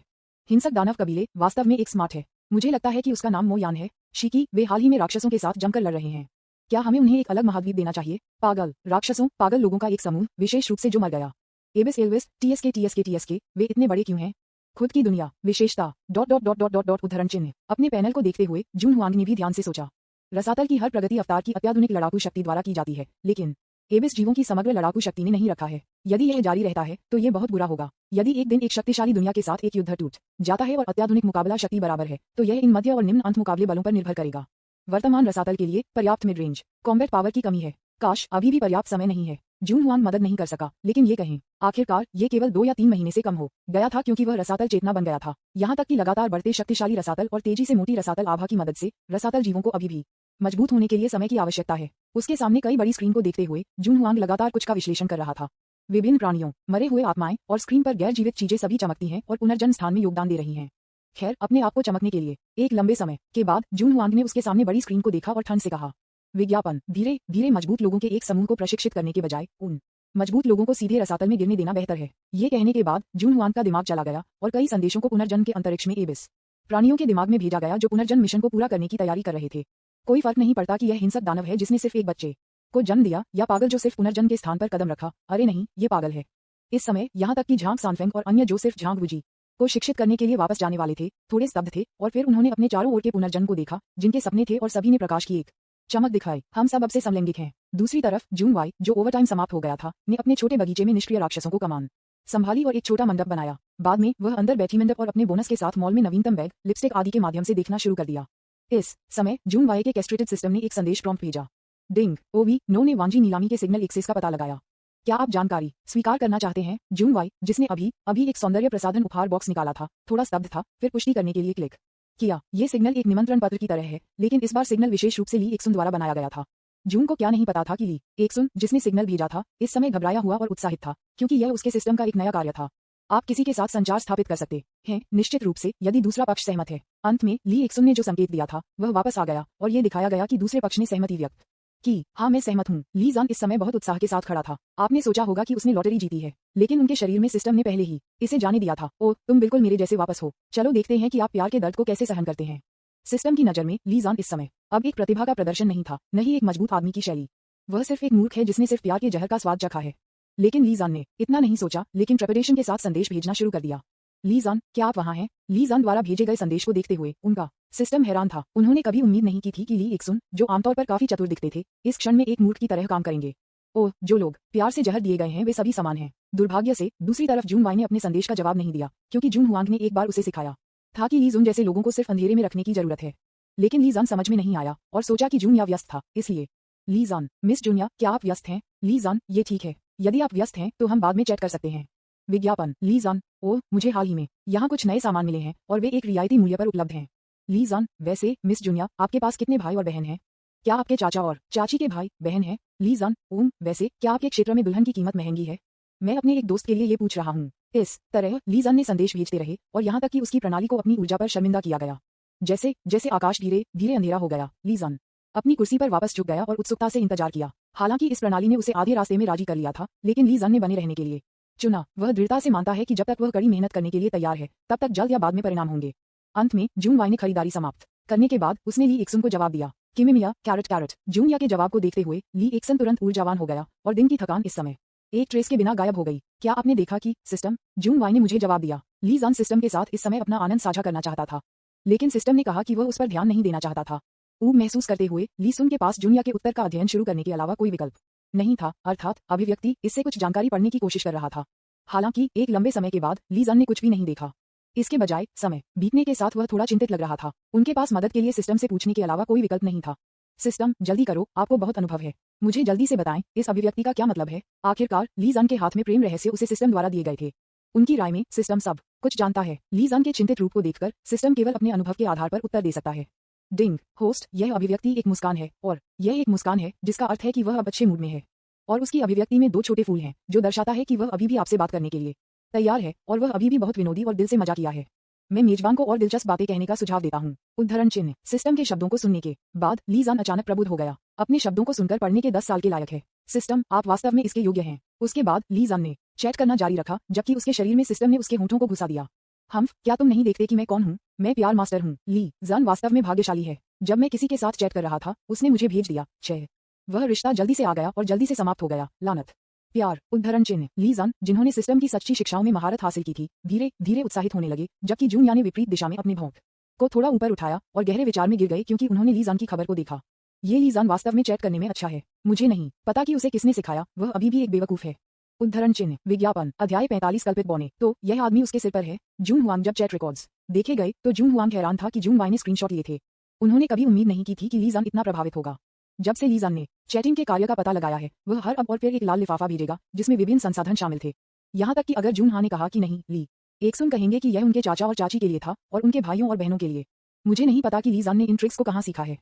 हिंसक दानव कबीले वास्तव में एक स्मार्ट है। मुझे लगता है कि उसका नाम मोयान है। शिकी, वे हाल ही में राक्षसों के साथ जमकर लड़ रहे हैं। क्या हमें उन्हें एक अलग महाद्वीप देना चाहिए? पागल राक्षसों, पागल लोगों का एक समूह, विशेष रूप से जो मर गया। एबिस एल्विस, टीएसके, वे इतने बड़े क्यों हैं? खुद की दुनिया, विशेषता, ... उद्धरण चिन्ह। अपने पैनल को देखते हुए जून हुआंग ने भी ध्यान से सोचा। रसातल की हर प्रगति अवतार की अत्याधुनिक लड़ाकू शक्ति द्वारा की जाती है, लेकिन एबिस जीवों की समग्र लड़ाकू शक्ति ने नहीं रखा है। यदि यह जारी रहता है तो यह बहुत बुरा होगा। यदि एक दिन एक शक्तिशाली दुनिया के साथ एक युद्ध टूट जाता है और अत्याधुनिक मुकाबला शक्ति बराबर है, तो यह इन मध्य और निम्न अंत मुकाबले बलों पर निर्भर करेगा। वर्तमान रसातल के लिए पर्याप्त मिड रेंज कॉम्बैट पावर की कमी है। काश अभी भी पर्याप्त समय नहीं है। जून हुआंग मदद नहीं कर सका, लेकिन ये कहें, आखिरकार ये केवल 2 या 3 महीने से कम हो गया था क्योंकि वह रसातल चेतना बन गया था। यहाँ तक कि लगातार बढ़ते शक्तिशाली रसातल और तेजी से मोटी रसातल आभा की मदद से रसातल जीवों को अभी भी मजबूत होने के लिए समय की आवश्यकता है। उसके सामने कई बड़ी स्क्रीन को देखते हुए जून हुआंग लगातार कुछ का विश्लेषण कर रहा था। विभिन्न प्राणियों, मरे हुए आत्माएं और स्क्रीन पर गैर जीवित चीजें सभी चमकती हैं और पुनर्जन्म स्थान में योगदान दे रही हैं। खैर, अपने आप को चमकने के लिए एक लंबे समय के बाद जून हुआंग ने उसके सामने बड़ी स्क्रीन को देखा और ठंड से कहा, विज्ञापन। धीरे धीरे मजबूत लोगों के एक समूह को प्रशिक्षित करने के बजाय उन मजबूत लोगों को सीधे रसातल में गिरने देना बेहतर है। ये कहने के बाद जून हुआंग का दिमाग चला गया और कई संदेशों को पुनर्जन्म के अंतरिक्ष में एबिस प्राणियों के दिमाग में भेजा गया जो पुनर्जन्म मिशन को पूरा करने की तैयारी कर रहे थे। कोई फर्क नहीं पड़ता कि यह हिंसक दानव है जिसने सिर्फ एक बच्चे को जन्म दिया या पागल जो सिर्फ पुनर्जन्म के स्थान पर कदम रखा। अरे नहीं, ये पागल है। इस समय यहाँ तक कि झांग सानफेंग और अन्य जो सिर्फ झांग वुजी को शिक्षित करने के लिए वापस जाने वाले थे, थोड़े स्तब्ध थे और फिर उन्होंने अपने चारों ओर के पुनर्जन्म को देखा जिनके सपने थे और सभी ने प्रकाश की एक चमक दिखाई। हम सब अब से समलैंगिक हैं। दूसरी तरफ जून वाई, जो ओवरटाइम समाप्त हो गया था, ने अपने छोटे बगीचे में निष्क्रिय राक्षसों को कमान संभाली और एक छोटा मंडप बनाया। बाद में वह अंदर बैठी मंडप और अपने बोनस के साथ मॉल में नवीनतम बैग, लिपस्टिक आदि के माध्यम से देखना शुरू कर दिया। इस समय जून वाई के कैस्ट्रेटेड सिस्टम ने एक संदेश प्रॉम्प्ट भेजा। डिंग। ओवी नो ने वांजी नीलामी के सिग्नल एक्सेस का पता लगाया। क्या आप जानकारी स्वीकार करना चाहते हैं? जून वाई, जिसने अभी एक सौंदर्य प्रसाधन उपहार बॉक्स निकाला था, थोड़ा स्तब्ध था, फिर पुष्टि करने के लिए क्लिक किया। ये सिग्नल एक निमंत्रण पत्र की तरह है, लेकिन इस बार सिग्नल विशेष रूप से ली एक्सुन द्वारा बनाया गया था। जून को क्या नहीं पता था कि ली एक्सुन, जिसने सिग्नल भेजा था, इस समय घबराया हुआ और उत्साहित था, क्योंकि यह उसके सिस्टम का एक नया कार्य था। आप किसी के साथ संचार स्थापित कर सकते हैं, निश्चित रूप से यदि दूसरा पक्ष सहमत है। अंत में ली एक्सुन ने जो संकेत दिया था वह वापस आ गया और ये दिखाया गया कि दूसरे पक्ष ने सहमति व्यक्त की। हाँ, मैं सहमत हूँ। ली जान इस समय बहुत उत्साह के साथ खड़ा था। आपने सोचा होगा कि उसने लॉटरी जीती है, लेकिन उनके शरीर में सिस्टम ने पहले ही इसे जाने दिया था। ओह, तुम बिल्कुल मेरे जैसे वापस हो। चलो देखते हैं कि आप प्यार के दर्द को कैसे सहन करते हैं। सिस्टम की नजर में ली जान इस समय अब एक प्रतिभा का प्रदर्शन नहीं था, न ही एक मजबूत आदमी की शैली। वह सिर्फ एक मूर्ख है जिसने सिर्फ प्यार के जहर का स्वाद चखा है। लेकिन ली जान ने इतना नहीं सोचा, लेकिन ट्रेपिडेशन के साथ संदेश भेजना शुरू कर दिया। ली जान, क्या आप वहां हैं? ली जान द्वारा भेजे गए संदेश को देखते हुए उनका सिस्टम हैरान था। उन्होंने कभी उम्मीद नहीं की थी कि ली इक्सुन, जो आमतौर पर काफी चतुर दिखते थे, इस क्षण में एक मूर्ख की तरह काम करेंगे। ओह, जो लोग प्यार से जहर दिए गए हैं वे सभी समान हैं। दुर्भाग्य से दूसरी तरफ जून वाई ने अपने संदेश का जवाब नहीं दिया, क्योंकि जून हुआंग ने एक बार उसे सिखाया था कि ली जुन जैसे लोगों को सिर्फ अंधेरे में रखने की जरूरत है। लेकिन ली जान समझ में नहीं आया और सोचा कि जून या व्यस्त था, इसलिए ली जान, मिस जूनिया, क्या आप व्यस्त हैं? ली जान, ये ठीक है, यदि आप व्यस्त हैं तो हम बाद में चैट कर सकते हैं। विज्ञापन। ली जान, ओह, मुझे हाल ही में यहाँ कुछ नए सामान मिले हैं और वे एक रियायती मूल्य पर उपलब्ध हैं। ली जान, वैसे मिस जूनिया, आपके पास कितने भाई और बहन हैं? क्या आपके चाचा और चाची के भाई बहन हैं? ली जान, वैसे क्या आपके क्षेत्र में दुल्हन की कीमत महंगी है? मैं अपने एक दोस्त के लिए ये पूछ रहा हूँ। इस तरह ली जान ने संदेश भेजते रहे और यहाँ तक कि उसकी प्रणाली को अपनी ऊर्जा पर शर्मिंदा किया गया। जैसे जैसे आकाश धीरे धीरे अंधेरा हो गया, ली जान अपनी कुर्सी पर वापस झुक गया और उत्सुकता से इंतजार किया। हालांकि इस प्रणाली ने उसे आधे रास्ते में राजी कर लिया था, लेकिन ली जान ने बने रहने के लिए चुना। वह दृढ़ता से मानता है कि जब तक वह कड़ी मेहनत करने के लिए तैयार है, तब तक जल्द या बाद में परिणाम होंगे। अंत में जून वाई ने खरीदारी समाप्त करने के बाद उसने ली इक्सुन को जवाब दिया, किमिमिया, कैरेट कैरेट। जूनिया के जवाब को देखते हुए ली इक्सन तुरंत ऊर्जावान हो गया और दिन की थकान इस समय एक ट्रेस के बिना गायब हो गई। क्या आपने देखा कि सिस्टम? जून वाई ने मुझे जवाब दिया। ली जान सिस्टम के साथ इस समय अपना आनंद साझा करना चाहता था, लेकिन सिस्टम ने कहा कि वह उस पर ध्यान नहीं देना चाहता था। ऊब महसूस करते हुए ली सुन के पास जूनिया के उत्तर का अध्ययन शुरू करने के अलावा कोई विकल्प नहीं था, अर्थात अभिव्यक्ति इससे कुछ जानकारी पढ़ने की कोशिश कर रहा था। हालांकि एक लंबे समय के बाद ली जान ने कुछ भी नहीं देखा। इसके बजाय समय बीतने के साथ वह थोड़ा चिंतित लग रहा था। उनके पास मदद के लिए सिस्टम से पूछने के अलावा कोई विकल्प नहीं था। सिस्टम, जल्दी करो, आपको बहुत अनुभव है, मुझे जल्दी से बताएं, इस अभिव्यक्ति का क्या मतलब है? आखिरकार ली जान के हाथ में प्रेम रहस्य उसे सिस्टम द्वारा दिए गए थे। उनकी राय में सिस्टम सब कुछ जानता है। ली जान के चिंतित रूप को देखकर सिस्टम केवल अपने अनुभव के आधार पर उत्तर दे सकता है। डिंग, होस्ट, यह अभिव्यक्ति एक मुस्कान है और यह एक मुस्कान है जिसका अर्थ है कि वह अब अच्छे मूड में है। और उसकी अभिव्यक्ति में 2 छोटे फूल हैं, जो दर्शाता है कि वह अभी भी आपसे बात करने के लिए तैयार है और वह अभी भी बहुत विनोदी और दिल से मजाकिया है। मैं मेजबान को और दिलचस्प बातें कहने का सुझाव देता हूँ। उद्धरण चिन्ह। सिस्टम के शब्दों को सुनने के बाद ली जान अचानक प्रबुद्ध हो गया। अपने शब्दों को सुनकर पढ़ने के 10 साल के लायक है। सिस्टम, आप वास्तव में इसके योग्य हैं। उसके बाद ली जान ने चैट करना जारी रखा, जबकि उसके शरीर में सिस्टम ने उसके होंठों को घुसा दिया। हम, क्या तुम नहीं देखते कि मैं कौन हूँ? मैं प्यार मास्टर हूँ। ली जान वास्तव में भाग्यशाली है। जब मैं किसी के साथ चैट कर रहा था, उसने मुझे भेज दिया। 6 वह रिश्ता जल्दी से आ गया और जल्दी से समाप्त हो गया। लानत। प्यार। उद्धरण चिन्ह। ली जान, जिन्होंने सिस्टम की सच्ची शिक्षाओं में महारत हासिल की थी, धीरे धीरे उत्साहित होने लगे, जबकि जूनिया ने विपरीत दिशा में अपने भौंक को थोड़ा ऊपर उठाया और गहरे विचार में गिर गए क्योंकि उन्होंने ली जान की खबर को देखा। ये ली जान वास्तव में चैट करने में अच्छा है। मुझे नहीं पता कि उसे किसने सिखाया, वह अभी भी एक बेवकूफ है। उद्धरण चिन्ह। विज्ञापन। अध्याय 45 कल्पित बौने। तो यह आदमी उसके सिर पर है। जून हुआंग। जब चैट रिकॉर्ड्स देखे गए तो जून हुआंग हैरान था कि जून वाई ने स्क्रीनशॉट लिए थे। उन्होंने कभी उम्मीद नहीं की थी कि ली जान इतना प्रभावित होगा। जब से ली जान ने चैटिंग के कार्य का पता लगाया है, वह हर अब और फिर एक लाल लिफाफा भेजेगा जिसमें विभिन्न संसाधन शामिल थे। यहाँ तक कि अगर जून हा ने कहा कि नहीं, ली एकसुन कहेंगे कि यह उनके चाचा और चाची के लिए था और उनके भाइयों और बहनों के लिए। मुझे नहीं पता कि ली जान ने इन ट्रिक्स को कहाँ सीखा है।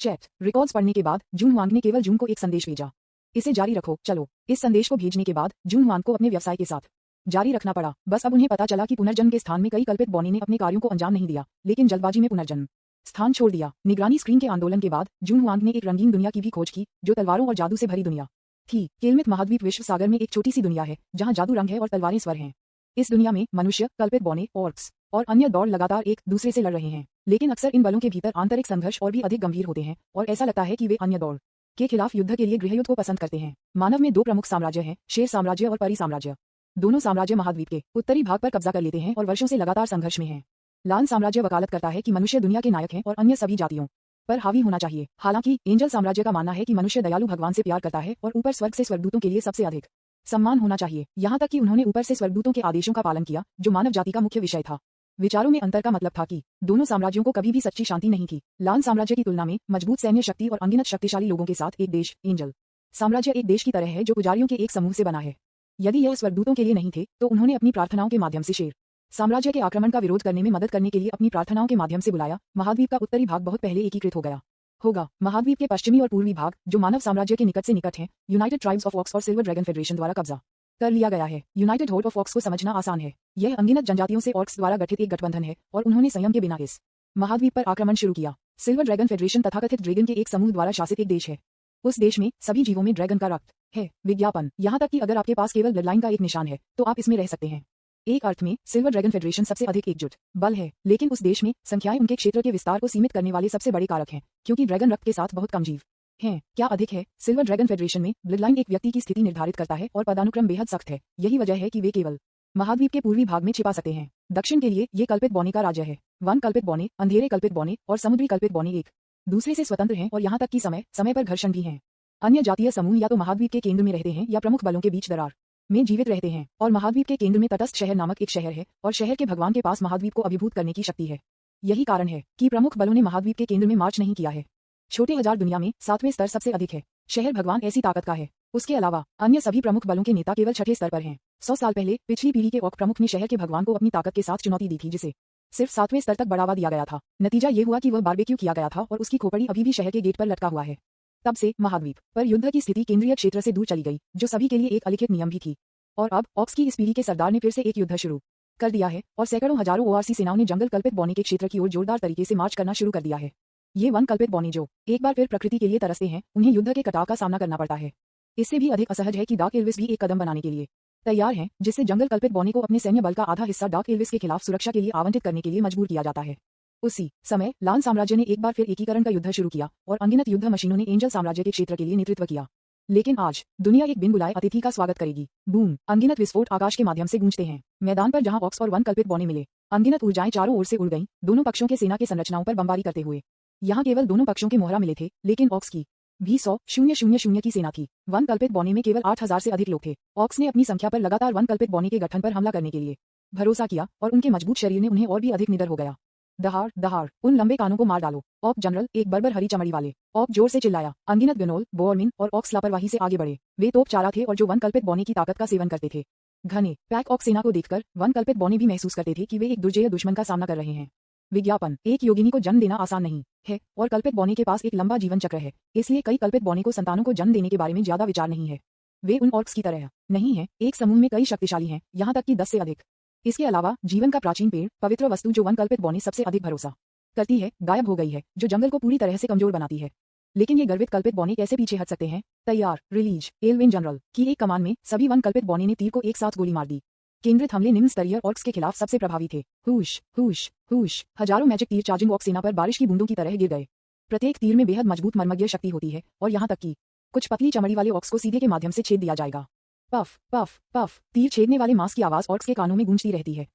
चैट रिकॉर्ड्स पढ़ने के बाद जून हुआंग ने केवल जून को एक संदेश भेजा। इसे जारी रखो। चलो। इस संदेश को भेजने के बाद जून हुआंग को अपने व्यवसाय के साथ जारी रखना पड़ा। बस अब उन्हें पता चला कि पुनर्जन्म के स्थान में कई कल्पित बौने ने अपने कार्यों को अंजाम नहीं दिया, लेकिन जल्दबाजी में पुनर्जन्म स्थान छोड़ दिया। निगरानी स्क्रीन के आंदोलन के बाद जून हुआंग ने एक रंगीन दुनिया की भी खोज की, जो तलवारों और जादू से भरी दुनिया थी। केलमित महाद्वीप विश्व सागर में एक छोटी सी दुनिया है, जहां जादू रंग है और तलवारें स्वर हैं। इस दुनिया में मनुष्य, कल्पित बौने, ऑर्क्स और अन्य दौड़ लगातार एक दूसरे से लड़ रहे हैं, लेकिन अक्सर इन बलों के भीतर आंतरिक संघर्ष और भी अधिक गंभीर होते हैं और ऐसा लगता है कि वे अन्य दौड़ के खिलाफ युद्ध के लिए गृहयुद्ध को पसंद करते हैं। मानव में 2 प्रमुख साम्राज्य हैं, शेर साम्राज्य और परी साम्राज्य। दोनों साम्राज्य महाद्वीप के उत्तरी भाग पर कब्जा कर लेते हैं और वर्षों से लगातार संघर्ष में हैं। लाल साम्राज्य वकालत करता है कि मनुष्य दुनिया के नायक हैं और अन्य सभी जातियों पर हावी होना चाहिए। हालांकि एंजल साम्राज्य का मानना है कि मनुष्य दयालु भगवान से प्यार करता है और ऊपर स्वर्ग से स्वर्गदूतों के लिए सबसे अधिक सम्मान होना चाहिए। यहाँ तक कि उन्होंने ऊपर से स्वर्गदूतों के आदेशों का पालन किया, जो मानव जाति का मुख्य विषय था। विचारों में अंतर का मतलब था कि दोनों साम्राज्यों को कभी भी सच्ची शांति नहीं थी। लाल साम्राज्य की तुलना में मजबूत सैन्य शक्ति और अनगिनत शक्तिशाली लोगों के साथ एक देश, एंजल साम्राज्य, एक देश की तरह है जो पुजारियों के एक समूह से बना है। यदि यह स्वर्गदूतों के लिए नहीं थे, तो उन्होंने अपनी प्रार्थनाओं के माध्यम से शेर साम्राज्य के आक्रमण का विरोध करने में मदद करने के लिए अपनी प्रार्थनाओं के माध्यम से बुलाया। महाद्वीप का उत्तरी भाग बहुत पहले एकीकृत हो गया होगा। महाद्वीप के पश्चिमी और पूर्वी भाग, जो मानव साम्राज्य के निकट से निकट हैं, यूनाइटेड ट्राइब्स ऑफ ऑक्स और सिल्वर ड्रैगन फेडरेशन द्वारा कब्जा कर लिया गया है। यूनाइटेड होर्ड ऑफ ऑक्स को समझना आसान है। यह अनगिनत जनजातियों से ऑर्क्स द्वारा गठित एक गठबंधन है और उन्होंने संयम के बिना इस महाद्वीप पर आक्रमण शुरू किया। सिल्वर ड्रैगन फेडरेशन तथाकथित ड्रैगन के एक समूह द्वारा शासित एक देश है। उस देश में सभी जीवों में ड्रैगन का रक्त है। विज्ञापन। यहाँ तक कि अगर आपके पास केवल ब्लडलाइन का एक निशान है, तो आप इसमें रह सकते हैं। एक अर्थ में सिल्वर ड्रैगन फेडरेशन सबसे अधिक एकजुट बल है, लेकिन उस देश में संख्याएं उनके क्षेत्र के विस्तार को सीमित करने वाले सबसे बड़े कारक हैं, क्योंकि ड्रैगन रक्त के साथ बहुत कम जीव हैं। क्या अधिक है? सिल्वर ड्रैगन फेडरेशन में ब्लड लाइन एक व्यक्ति की स्थिति निर्धारित करता है और पदानुक्रम बेहद सख्त है। यही वजह है कि वे केवल महाद्वीप के पूर्वी भाग में छिपा सकते हैं। दक्षिण के लिए ये कल्पित बौने का राज्य है। वन कल्पित बौने, अंधेरे कल्पित बौने और समुद्री कल्पित बौने एक दूसरे से स्वतंत्र हैं और यहाँ तक कि समय समय पर घर्षण भी हैं। अन्य जातीय समूह या तो महाद्वीप के केंद्र में रहते हैं या प्रमुख बलों के बीच दरार में जीवित रहते हैं, और महाद्वीप के केंद्र में तटस्थ शहर नामक एक शहर है और शहर के भगवान के पास महाद्वीप को अभिभूत करने की शक्ति है। यही कारण है कि प्रमुख बलों ने महाद्वीप के केंद्र में मार्च नहीं किया है। छोटे हजार दुनिया में 7वें स्तर सबसे अधिक है। शहर भगवान ऐसी ताकत का है। उसके अलावा अन्य सभी प्रमुख बलों के नेता केवल 6ठे स्तर पर हैं। 100 साल पहले पिछली पीढ़ी के ओक प्रमुख ने शहर के भगवान को अपनी ताकत के साथ चुनौती दी थी, जिसे सिर्फ 7वें स्तर तक बढ़ावा दिया गया था। नतीजा ये हुआ कि वह बारबेक्यू किया गया था और उसकी खोपड़ी अभी भी शहर के गेट पर लटका हुआ है। तब से महाद्वीप पर युद्ध की स्थिति केंद्रीय क्षेत्र से दूर चली गई, जो सभी के लिए एक अलिखित नियम भी थी। और अब ऑक्स की इस पीढ़ी के सरदार ने फिर से एक युद्ध शुरू कर दिया है और सैकड़ों हजारों ओआरसी सेनाओं ने जंगल कल्पित बौने के क्षेत्र की ओर जोरदार तरीके से मार्च करना शुरू कर दिया है। ये वन कल्पित बौने जो एक बार फिर प्रकृति के लिए तरसते हैं, उन्हें युद्ध के कटाव का सामना करना पड़ता है। इससे भी अधिक असहज है कि डार्क एल्विस भी एक कदम बनाने के लिए तैयार हैं, जिससे जंगल कल्पित बौने को अपने सैन्य बल का आधा हिस्सा डार्क एल्विस के खिलाफ सुरक्षा के लिए आवंटित करने के लिए मजबूर किया जाता है। उसी समय लान साम्राज्य ने एक बार फिर एकीकरण का युद्ध शुरू किया और अनगिनत युद्ध मशीनों ने एंजल साम्राज्य के क्षेत्र के लिए नेतृत्व किया। लेकिन आज दुनिया एक बिन बुलाए अतिथि का स्वागत करेगी। बूम, अनगिनत विस्फोट आकाश के माध्यम से गूंजते हैं। मैदान पर जहां ऑक्स और वन कल्पित बौने मिले, अनगिनत ऊर्जाएं चारों ओर से उड़ गईं, दोनों पक्षों के सेना के संरचनाओं पर बमबारी करते हुए। यहाँ केवल दोनों पक्षों के मोहरा मिले थे, लेकिन ऑक्स की भी 100,000 की सेना थी। वन कल्पित बौने में केवल 8000 से अधिक लोग थे। ऑक्स ने अपनी संख्या पर लगातार वन कल्पित बौने के गठन पर हमला करने के लिए भरोसा किया और उनके मजबूत शरीर ने उन्हें और भी अधिक निडर हो गया। दहाड़ दहाड़, उन लंबे कानों को मार डालो। ऑक जनरल, एक बर्बर हरी चमड़ी वाले ऑक जोर से चिल्लाया। अनगिनत गनोल, बोअरमिन और ऑक्स लापरवाही से आगे बढ़े। वे तोप चारा थे और जो वन कल्पित बौने की ताकत का सेवन करते थे। घने पैक ऑक सेना को देखकर वन कल्पित बौने भी महसूस करते थे कि वे एक दुर्जय दुश्मन का सामना कर रहे हैं। विज्ञापन, एक योगिनी को जन्म देना आसान नहीं है और कल्पित बौने के पास एक लंबा जीवन चक्र है, इसलिए कई कल्पित बौने को संतानों को जन्म देने के बारे में ज्यादा विचार नहीं है। वे उन ऑर्क्स की तरह नहीं है, एक समूह में कई शक्तिशाली हैं, यहाँ तक कि 10 से अधिक। इसके अलावा जीवन का प्राचीन पेड़, पवित्र वस्तु जो वन कल्पित बौने सबसे अधिक भरोसा करती है, गायब हो गई है, जो जंगल को पूरी तरह से कमजोर बनाती है। लेकिन ये गर्वित कल्पित बौने कैसे पीछे हट सकते हैं? तैयार, रिलीज, एलविन जनरल की एक कमान में सभी वन कल्पित बौने ने तीर को एक साथ गोली मार दी। केंद्रित हमले निम्न स्तरीय ऑर्क्स के खिलाफ सबसे प्रभावी थे। हुश हुश हुश, हजारों मैजिक तीर चार्जिंग ऑक्स सेना पर बारिश की बूंदों की तरह गिर गए। प्रत्येक तीर में बेहद मजबूत मर्मज्ञ शक्ति होती है और यहाँ तक कि कुछ पतली चमड़ी वाले ऑक्स को सीधे के माध्यम से छेद दिया जाएगा। पफ पफ पफ, तीर छेदने वाले मांस की आवाज ऑर्क्स के कानों में गूंजती रहती है।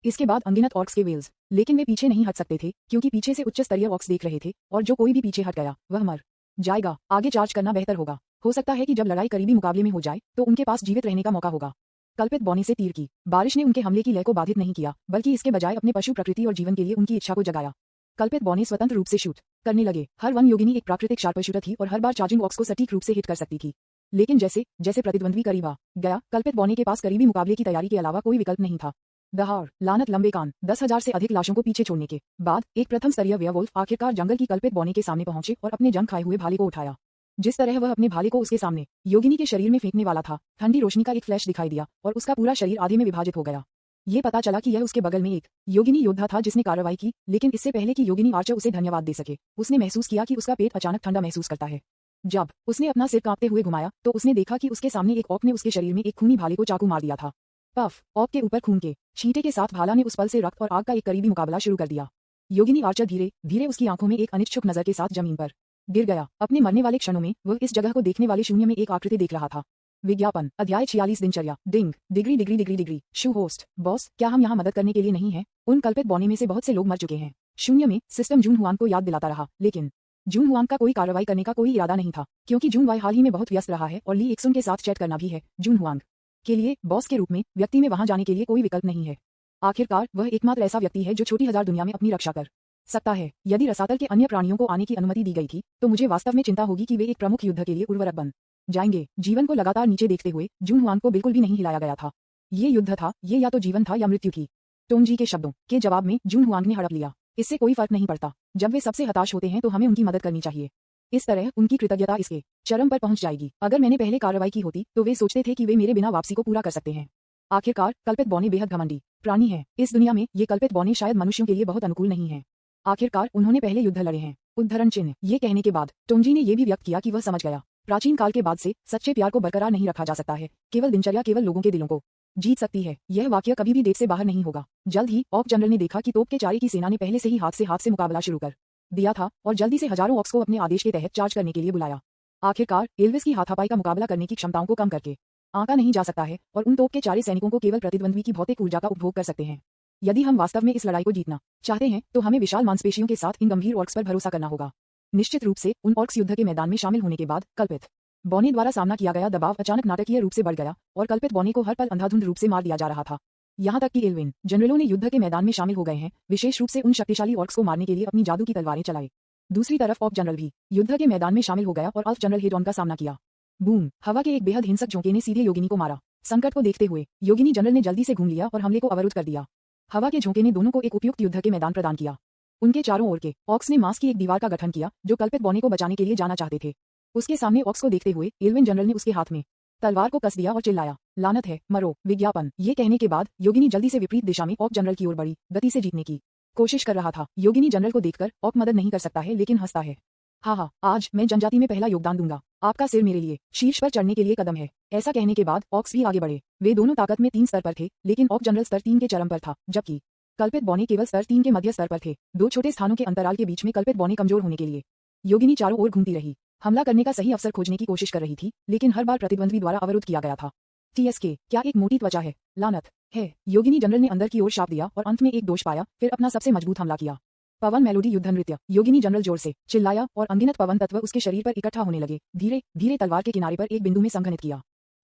इसके बाद अनगिनत ऑर्क्स के वेल्स, लेकिन वे पीछे नहीं हट सकते थे क्योंकि पीछे से उच्च स्तरीय ऑक्स देख रहे थे और जो कोई भी पीछे हट गया वह मर जाएगा। आगे चार्ज करना बेहतर होगा। हो सकता है कि जब लड़ाई करीबी मुकाबले में हो जाए तो उनके पास जीवित रहने का मौका होगा। कल्पित बौने से तीर की बारिश ने उनके हमले की लय को बाधित नहीं किया, बल्कि इसके बजाय अपने पशु प्रकृति और जीवन के लिए उनकी इच्छा को जगाया। कल्पित बौने स्वतंत्र रूप से शूट करने लगे। हर वन योगिनी एक प्राकृतिक शार्प शूटर थी और हर बार चार्जिंग ऑक्स को सटीक रूप से हिट कर सकती थी। लेकिन जैसे जैसे प्रतिद्वंद्वी करीब आ गया, कल्पित बौने के पास करीबी मुकाबले की तैयारी के अलावा कोई विकल्प नहीं था। दहाड़, लानत, लंबे कान, 10,000 से अधिक लाशों को पीछे छोड़ने के बाद एक प्रथम स्तरीय वेयरवुल्फ आखिरकार जंगल की कल्पित बौने के सामने पहुंचे और अपने जंग खाए हुए भाले को उठाया। जिस तरह वह अपने भाले को उसके सामने योगिनी के शरीर में फेंकने वाला था, ठंडी रोशनी का एक फ्लैश दिखाई दिया और उसका पूरा शरीर आधे में विभाजित हो गया। ये पता चला कि यह उसके बगल में एक योगिनी योद्धा था जिसने कार्रवाई की, लेकिन इससे पहले कि योगिनी आर्चर उसे धन्यवाद दे सके, उसने महसूस किया कि उसका पेट अचानक ठंडा महसूस करता है। जब उसने अपना सिर कांपते हुए घुमाया तो उसने देखा कि उसके सामने एक ऑक ने उसके शरीर में एक खूनी भाले को चाकू मार दिया था। पफ, ऑक के ऊपर खून के छींटे के साथ भाला ने उस पल से रक्त और आग का एक करीबी मुकाबला शुरू कर दिया। योगिनी आर्चर धीरे धीरे उसकी आंखों में एक अनिच्छुक नजर के साथ जमीन पर गिर गया। अपने मरने वाले क्षणों में वह इस जगह को देखने वाले शून्य में एक आकृति देख रहा था। विज्ञापन, अध्याय 46, दिनचर्या। डिंग, डिग्री डिग्री डिग्री डिग्री। शू होस्ट, बॉस, क्या हम यहाँ मदद करने के लिए नहीं हैं? उन कल्पित बौने में से बहुत से लोग मर चुके हैं। शून्य में सिस्टम जून हुआंग को याद दिलाता रहा, लेकिन जून हुआंग का कोई कार्रवाई करने का कोई इरादा नहीं था, क्योंकि जून वाई हाल ही में बहुत व्यस्त रहा है और ली एक्सुन के साथ चैट करना भी है। जून हुआंग के लिए बॉस के रूप में व्यक्ति में वहां जाने के लिए कोई विकल्प नहीं है। आखिरकार वह एकमात्र ऐसा व्यक्ति है जो छोटी हजार दुनिया में अपनी रक्षा कर सकता है। यदि रसातल के अन्य प्राणियों को आने की अनुमति दी गई थी तो मुझे वास्तव में चिंता होगी कि वे एक प्रमुख युद्ध के लिए उर्वरक बन जाएंगे। जीवन को लगातार नीचे देखते हुए जून हुआंग को बिल्कुल भी नहीं हिलाया गया था। ये युद्ध था, ये या तो जीवन था या मृत्यु थी। टोंगजी के शब्दों के जवाब में जून हुआंग ने हड़प लिया, इससे कोई फर्क नहीं पड़ता। जब वे सबसे हताश होते हैं तो हमें उनकी मदद करनी चाहिए। इस तरह उनकी कृतज्ञता इसके चरम पर पहुंच जाएगी। अगर मैंने पहले कार्रवाई की होती तो वे सोचते थे कि वे मेरे बिना वापसी को पूरा कर सकते हैं। आखिरकार कल्पित बौने बेहद घमंडी प्राणी है। इस दुनिया में ये कल्पित बौने शायद मनुष्यों के लिए बहुत अनुकूल नहीं है। आखिरकार उन्होंने पहले युद्ध लड़े हैं। उद्धरण चिन्ह। ये कहने के बाद टोंगजी ने यह भी व्यक्त किया कि वह समझ गया, प्राचीन काल के बाद से सच्चे प्यार को बरकरार नहीं रखा जा सकता है, केवल दिनचर्या केवल लोगों के दिलों को जीत सकती है। यह वाक्य कभी भी देश से बाहर नहीं होगा। जल्द ही ऑक जनरल ने देखा कि तोप के चारे की सेना ने पहले से ही हाथ से मुकाबला शुरू कर दिया था और जल्दी से हजारों ऑक्स को अपने आदेश के तहत चार्ज करने के लिए बुलाया। आखिरकार एल्विस की हाथापाई का मुकाबला करने की क्षमताओं को कम करके आंका नहीं जा सकता है और उन तोप के चारे सैनिकों को केवल प्रतिद्वंद्वी की भौतिक ऊर्जा का उपभोग कर सकते हैं। यदि हम वास्तव में इस लड़ाई को जीतना चाहते हैं तो हमें विशाल मांसपेशियों के साथ इन गंभीर ऑर्क्स पर भरोसा करना होगा। निश्चित रूप से उन ऑर्क्स युद्ध के मैदान में शामिल होने के बाद कल्पित बॉने द्वारा सामना किया गया दबाव अचानक नाटकीय रूप से बढ़ गया और कल्पित बॉने को हर पल अंधाधुंध रूप से मार दिया जा रहा था। यहाँ तक कि एल्विन जनरलों ने युद्ध के मैदान में शामिल हो गए हैं, विशेष रूप से उन शक्तिशाली ऑर्क्स को मारने के लिए अपनी जादू की तलवारें चलाए। दूसरी तरफ ऑक जनरल भी युद्ध के मैदान में शामिल हो गया और अल्फ जनरल हेडॉन का सामना किया। बूम! हवा के एक बेहद हिंसक झोंके ने सीधे योगिनी को मारा। संकट को देखते हुए योगिनी जनरल ने जल्दी से घूम लिया और हमले को अवरुद्ध कर दिया। हवा के झोंके ने दोनों को एक उपयुक्त युद्ध के मैदान प्रदान किया। उनके चारों ओर के ऑक्स ने मांस की एक दीवार का गठन किया जो कल्पित बॉने को बचाने के लिए जाना चाहते थे। उसके सामने ऑक्स को देखते हुए एल्विन जनरल ने उसके हाथ में तलवार को कस दिया और चिल्लाया, लानत है, मरो, विज्ञापन। ये कहने के बाद योगिनी जल्दी से विपरीत दिशा में ऑक जनरल की ओर बढ़ी गति से जीतने की कोशिश कर रहा था। योगिनी जनरल को देखकर ऑक मदद नहीं कर सकता है लेकिन हंसता है। हाँ, आज मैं जनजाति में पहला योगदान दूंगा। आपका सिर मेरे लिए शीर्ष पर चढ़ने के लिए कदम है। ऐसा कहने के बाद ऑक्स भी आगे बढ़े। वे दोनों ताकत में 3 स्तर पर थे लेकिन ऑक जनरल स्तर 3 के चरम पर था जबकि कल्पित बॉने केवल स्तर 3 के मध्य स्तर पर थे। 2 छोटे स्थानों के अंतराल के बीच में कल्पित बॉने कमजोर होने के लिए योगिनी चारों ओर घूमती रही, हमला करने का सही अवसर खोजने की कोशिश कर रही थी लेकिन हर बार प्रतिद्वंद्वी द्वारा अवरुद्ध किया गया था। TSK क्या एक मोटी त्वचा है, लानत है। योगिनी जनरल ने अंदर की ओर शाप दिया और अंत में एक दोष पाया, फिर अपना सबसे मजबूत हमला किया। पवन मेलोडी युद्ध नृत्य। योगिनी जनरल जोर से चिल्लाया और अनगिनत पवन तत्व उसके शरीर पर इकट्ठा होने लगे। धीरे धीरे तलवार के किनारे पर एक बिंदु में संघनित किया।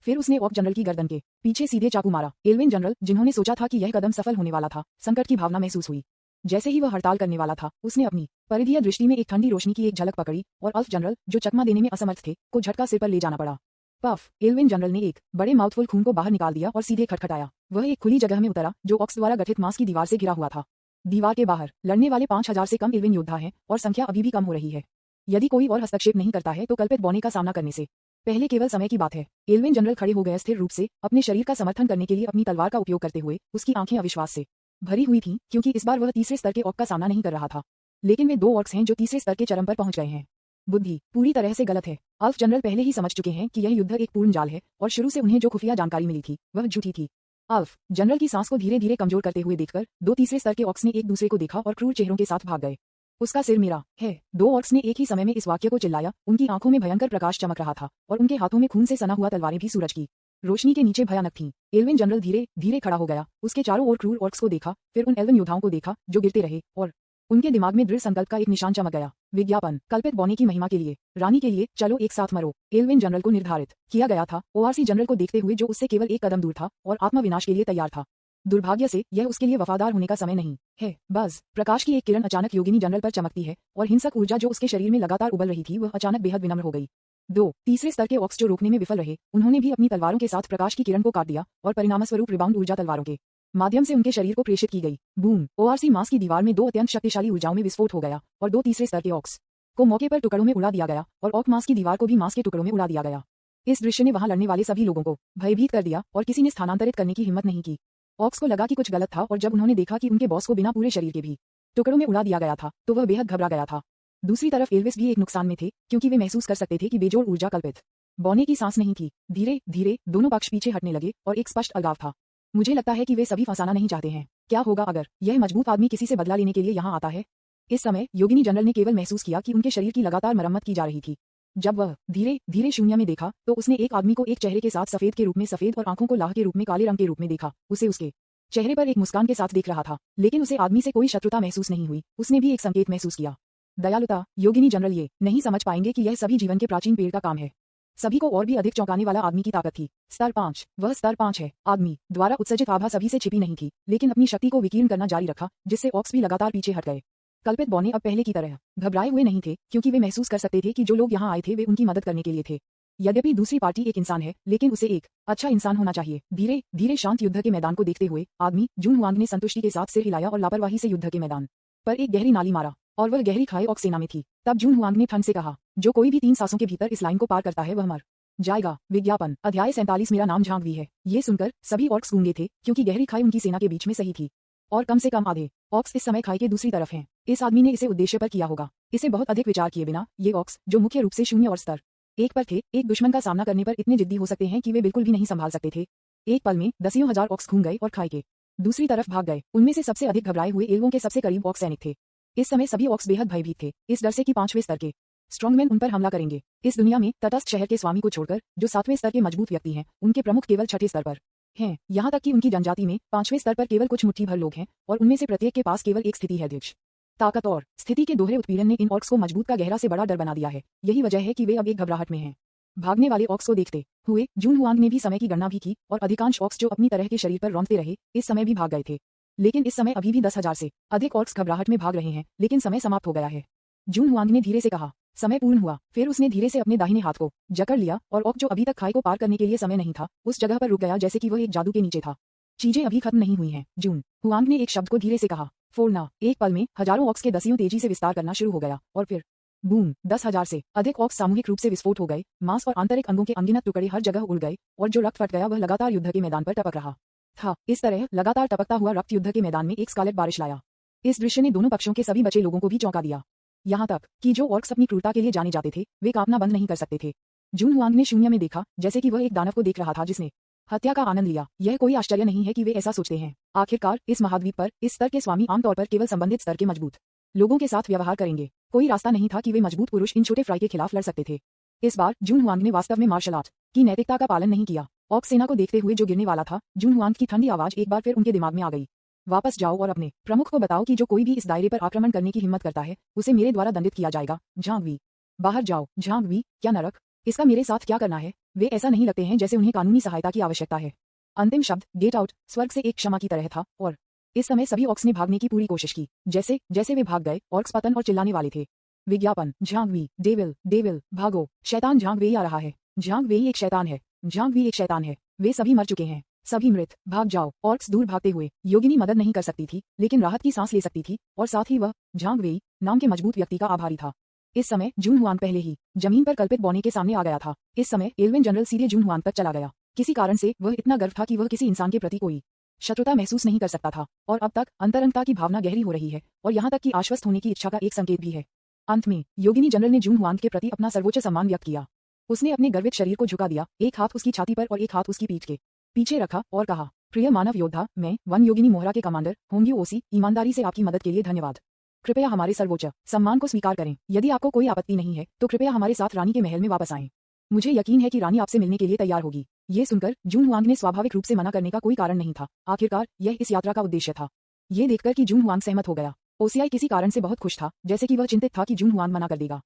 फिर उसने ऑक जनरल की गर्दन के पीछे सीधे चाकू मारा। एल्विन जनरल, जिन्होंने सोचा था कि यह कदम सफल होने वाला था, संकट की भावना महसूस हुई। जैसे ही वह हड़ताल करने वाला था उसने अपनी परिधीय दृष्टि में एक ठंडी रोशनी की एक झलक पकड़ी और अल्फ जनरल, जो चकमा देने में असमर्थ थे, को झटका सिर पर ले जाना पड़ा। पफ! एल्विन जनरल ने एक बड़े माउथफुल खून को बाहर निकाल दिया और सीधे खटखटाया। वह एक खुली जगह में उतरा जो ऑक्स द्वारा गठित मांस की दीवार से घिरा हुआ था। दीवार के बाहर लड़ने वाले 5000 से कम एल्विन योद्धा हैं और संख्या अभी भी कम हो रही है। यदि कोई और हस्तक्षेप नहीं करता है तो कल्पित बॉने का सामना करने से पहले केवल समय की बात है। एल्विन जनरल खड़े हो गए स्थिर रूप से, अपने शरीर का समर्थन करने के लिए अपनी तलवार का उपयोग करते हुए। उसकी आंखें अविश्वास से भरी हुई थीं क्योंकि इस बार वह तीसरे स्तर के ऑक का सामना नहीं कर रहा था। लेकिन वे 2 ऑर्क्स हैं जो तीसरे स्तर के चरम पर पहुंच गए हैं। बुद्धि पूरी तरह से गलत है। अल्फ जनरल पहले ही समझ चुके हैं कि यह युद्ध एक पूर्ण जाल है और शुरू से उन्हें जो खुफिया जानकारी मिली थी वह झूठी थी। अल्फ जनरल की सांस को धीरे धीरे कमजोर करते हुए देखकर 2 तीसरे स्तर के ऑक्स ने एक दूसरे को देखा और क्रूर चेहरों के साथ भाग गए। उसका सिर मेरा है। 2 ऑर्क्स ने एक ही समय में इस वाक्य को चिल्लाया। उनकी आंखों में भयंकर प्रकाश चमक रहा था और उनके हाथों में खून से सना हुआ तलवारें भी सूरज की रोशनी के नीचे भयानक थीं। एल्विन जनरल धीरे धीरे खड़ा हो गया, उसके चारों ओर क्रूर ऑर्क्स को देखा, फिर उन एल्विन योद्धाओं को देखा जो गिरते रहे और उनके दिमाग में दृढ़ संकल्प का एक निशान चमक गया। विज्ञापन, कल्पित बॉने की महिमा के लिए, रानी के लिए, चलो एक साथ मरो। एल्विन जनरल को निर्धारित किया गया था ORC जनरल को देखते हुए जो उससे केवल एक कदम दूर था और आत्मविनाश के लिए तैयार था। दुर्भाग्य से यह उसके लिए वफादार होने का समय नहीं है। बस प्रकाश की एक किरण अचानक योगिनी जनरल पर चमकती है और हिंसक ऊर्जा जो उसके शरीर में लगातार उबल रही थी वह अचानक बेहद विनम्र हो गई। 2 तीसरे स्तर के ऑक्स जो रोकने में विफल रहे, उन्होंने भी अपनी तलवारों के साथ प्रकाश की किरण को काट दिया और परिणामस्वरूप रिबाउंड ऊर्जा तलवारों के माध्यम से उनके शरीर को प्रेषित की गई। बूम! ORC मास की दीवार में 2 अत्यंत शक्तिशाली ऊर्जाओं में विस्फोट हो गया और 2 तीसरे स्तर के ऑक्स को मौके पर टुकड़ों में उड़ा दिया गया और ऑक मास की दीवार को भी मास के टुकड़ों में उड़ा दिया गया। इस दृश्य ने वहां लड़ने वाले सभी लोगों को भयभीत कर दिया और किसी ने स्थानांतरित करने की हिम्मत नहीं की। ऑक्स को लगा कि कुछ गलत था और जब उन्होंने देखा कि उनके बॉस को बिना पूरे शरीर के भी टुकड़ों में उड़ा दिया गया था तो वह बेहद घबरा गया था। दूसरी तरफ एल्विस भी एक नुकसान में थे क्योंकि वे महसूस कर सकते थे कि बेजोड़ ऊर्जा कल्पित बॉने की सांस नहीं थी। धीरे धीरे दोनों पक्ष पीछे हटने लगे और एक स्पष्ट अलगाव था। मुझे लगता है कि वे सभी फंसाना नहीं चाहते हैं। क्या होगा अगर यह मजबूत आदमी किसी से बदला लेने के लिए यहाँ आता है? इस समय योगिनी जनरल ने केवल महसूस किया कि उनके शरीर की लगातार मरम्मत की जा रही थी। जब वह धीरे धीरे शून्य में देखा तो उसने एक आदमी को एक चेहरे के साथ सफेद के रूप में सफेद और आंखों को लाह के रूप में काले रंग के रूप में देखा। उसे उसके चेहरे पर एक मुस्कान के साथ देख रहा था लेकिन उसे आदमी से कोई शत्रुता महसूस नहीं हुई। उसने भी एक संकेत महसूस किया, दयालुता। योगिनी जनरल ये नहीं समझ पाएंगे कि यह सभी जीवन के प्राचीन पेड़ का काम है। सभी को और भी अधिक चौंकाने वाला आदमी की ताकत थी। स्तर 5, वह स्तर 5 है। आदमी द्वारा उत्सर्जित आभा सभी से छिपी नहीं थी लेकिन अपनी शक्ति को विकीर्ण करना जारी रखा जिससे ऑक्स भी लगातार पीछे हट गए। कल्पित बॉने अब पहले की तरह घबराए हुए नहीं थे क्योंकि वे महसूस कर सकते थे कि जो लोग यहाँ आए थे वे उनकी मदद करने के लिए थे। यद्यपि दूसरी पार्टी एक इंसान है लेकिन उसे एक अच्छा इंसान होना चाहिए। धीरे धीरे शांत युद्ध के मैदान को देखते हुए आदमी जून हुआंग ने संतुष्टि के साथ सिर हिलाया और लापरवाही से युद्ध के मैदान पर एक गहरी नाली मारा और वह गहरी खाई ऑक्स सेना में थी। तब जून हुआंग ने ठंड से कहा, जो कोई भी 3 सांसों के भीतर इस लाइन को पार करता है वह मर जाएगा। विज्ञापन, अध्याय 47। मेरा नाम झांगवी है। ये सुनकर सभी ऑक्स गूंगे थे क्योंकि गहरी खाई उनकी सेना के बीच में सही थी और कम से कम आधे ऑक्स इस समय खाई के दूसरी तरफ हैं। इस आदमी ने इसे उद्देश्य पर किया होगा। इसे बहुत अधिक विचार किए बिना ये ऑक्स जो मुख्य रूप से 0 और स्तर 1 पर थे, एक दुश्मन का सामना करने पर इतने जिद्दी हो सकते हैं कि वे बिल्कुल भी नहीं संभाल सकते थे। एक पल में दसियों हजार ऑक्स घूम गए और खाई के दूसरी तरफ भाग गए। उनमें से सबसे अधिक घबराए हुए एल्वों के सबसे करीब ऑक्स सैनिक थे। इस समय सभी ऑक्स बेहद भयभीत थे, इस डर से कि 5वें स्तर के स्ट्रॉन्गमैन उन पर हमला करेंगे। इस दुनिया में तटस्थ शहर के स्वामी को छोड़कर जो 7वें स्तर के मजबूत व्यक्ति हैं, उनके प्रमुख केवल 6ठे स्तर पर हैं। यहाँ तक कि उनकी जनजाति में 5वें स्तर पर केवल कुछ मुट्ठी भर लोग हैं और उनमें से प्रत्येक के पास केवल एक स्थिति है। अध्यक्ष ताकत और स्थिति के दोहरे उत्पीड़न ने इन ऑक्स को मजबूत का गहरा से बड़ा डर बना दिया है। यही वजह है कि वे अब एक घबराहट में हैं। भागने वाले ऑक्स को देखते हुए जून हुआंग ने भी समय की गणना भी की और अधिकांश ऑक्स जो अपनी तरह के शरीर पर रौंदते रहे, इस समय भी भाग गए थे। लेकिन इस समय अभी भी 10,000 से अधिक ऑक्स घबराहट में भाग रहे हैं, लेकिन समय समाप्त हो गया है। जून हुआंग ने धीरे से कहा, समय पूर्ण हुआ। फिर उसने धीरे से अपने दाहिने हाथ को जकड़ लिया और ऑक जो अभी तक खाई को पार करने के लिए समय नहीं था, उस जगह पर रुक गया जैसे कि वह एक जादू के नीचे था। चीजें अभी खत्म नहीं हुई हैं। जून हुआंग ने एक शब्द को धीरे से कहा, फोड़ना। एक पल में हजारों ऑक्स के दसियों तेजी से विस्तार करना शुरू हो गया और फिर बूम, 10,000 से अधिक ऑक्स सामूहिक रूप से विस्फोट हो गए। मांस और आंतरिक अंगों के अनगिनत टुकड़े हर जगह उड़ गए और जो रक्त फट गया वह लगातार युद्ध के मैदान पर टपक रहा था। इस तरह लगातार टपकता हुआ रक्त युद्ध के मैदान में एक स्कारलेट बारिश लाया। इस दृश्य ने दोनों पक्षों के सभी बचे लोगों को भी चौंका दिया। यहाँ तक कि जो ऑर्क्स अपनी क्रूरता के लिए जाने जाते थे, वे कांपना बंद नहीं कर सकते थे। जून हुआंग ने शून्य में देखा, जैसे कि वह एक दानव को देख रहा था जिसने हत्या का आनंद लिया। यह कोई आश्चर्य नहीं है कि वे ऐसा सोचते हैं। आखिरकार इस महाद्वीप पर इस स्तर के स्वामी आमतौर पर केवल संबंधित स्तर के मजबूत लोगों के साथ व्यवहार करेंगे। कोई रास्ता नहीं था कि वे मजबूत पुरुष इन छोटे फ्राई के खिलाफ लड़ सकते थे। इस बार जून हुआंग ने वास्तव में मार्शल आर्ट की नैतिकता का पालन नहीं किया। ऑक्स सेना को देखते हुए जो गिरने वाला था, जून हुआंग की ठंडी आवाज एक बार फिर उनके दिमाग में आ गई। वापस जाओ और अपने प्रमुख को बताओ कि जो कोई भी इस दायरे पर आक्रमण करने की हिम्मत करता है, उसे मेरे द्वारा दंडित किया जाएगा। झांग वी, बाहर जाओ। झांग वी, क्या नरक? इसका मेरे साथ क्या करना है? वे ऐसा नहीं लगते हैं जैसे उन्हें कानूनी सहायता की आवश्यकता है। अंतिम शब्द गेट आउट स्वर्ग से एक क्षमा की तरह था और इस समय सभी ऑक्स ने भागने की पूरी कोशिश की। जैसे जैसे वे भाग गए, ऑक्स पतन और चिल्लाने वाले थे। विज्ञापन, झांग वी, डेविल, डेविल, भागो, शैतान झांग वेई आ रहा है। झांग वेई एक शैतान है। झांग वी एक शैतान है। वे सभी मर चुके हैं, सभी मृत। भाग जाओ। ऑर्क्स दूर भागते हुए। योगिनी मदद नहीं कर सकती थी, लेकिन राहत की सांस ले सकती थी और साथ ही वह झांग वेई नाम के मजबूत व्यक्ति का आभारी था। इस समय जून हुआंग पहले ही जमीन पर कल्पित बौने के सामने आ गया था। इस समय एल्विन जनरल सीधे जून हुआंग तक चला गया। किसी कारण से वह इतना गर्व था कि वह किसी इंसान के प्रति कोई शत्रुता महसूस नहीं कर सकता था और अब तक अंतरंगता की भावना गहरी हो रही है और यहाँ तक कि आश्वस्त होने की इच्छा का एक संकेत भी है। अंत में योगिनी जनरल ने जून हुआंग के प्रति अपना सर्वोच्च सम्मान व्यक्त किया। उसने अपने गर्वित शरीर को झुका दिया, एक हाथ उसकी छाती पर और एक हाथ उसकी पीठ के पीछे रखा और कहा, प्रिय मानव योद्धा, मैं वन योगिनी मोहरा के कमांडर होंग्यू ओसी, ईमानदारी से आपकी मदद के लिए धन्यवाद। कृपया हमारे सर्वोच्च सम्मान को स्वीकार करें। यदि आपको कोई आपत्ति नहीं है तो कृपया हमारे साथ रानी के महल में वापस आएं। मुझे यकीन है कि रानी आपसे मिलने के लिए तैयार होगी। ये सुनकर जून हुआंग ने स्वाभाविक रूप से मना करने का कोई कारण नहीं था। आखिरकार यह इस यात्रा का उद्देश्य था। ये देखकर कि जून हुआंग सहमत हो गया, ओसियाई किसी कारण से बहुत खुश था, जैसे कि वह चिंतित था कि जून हुआंग मना कर देगा।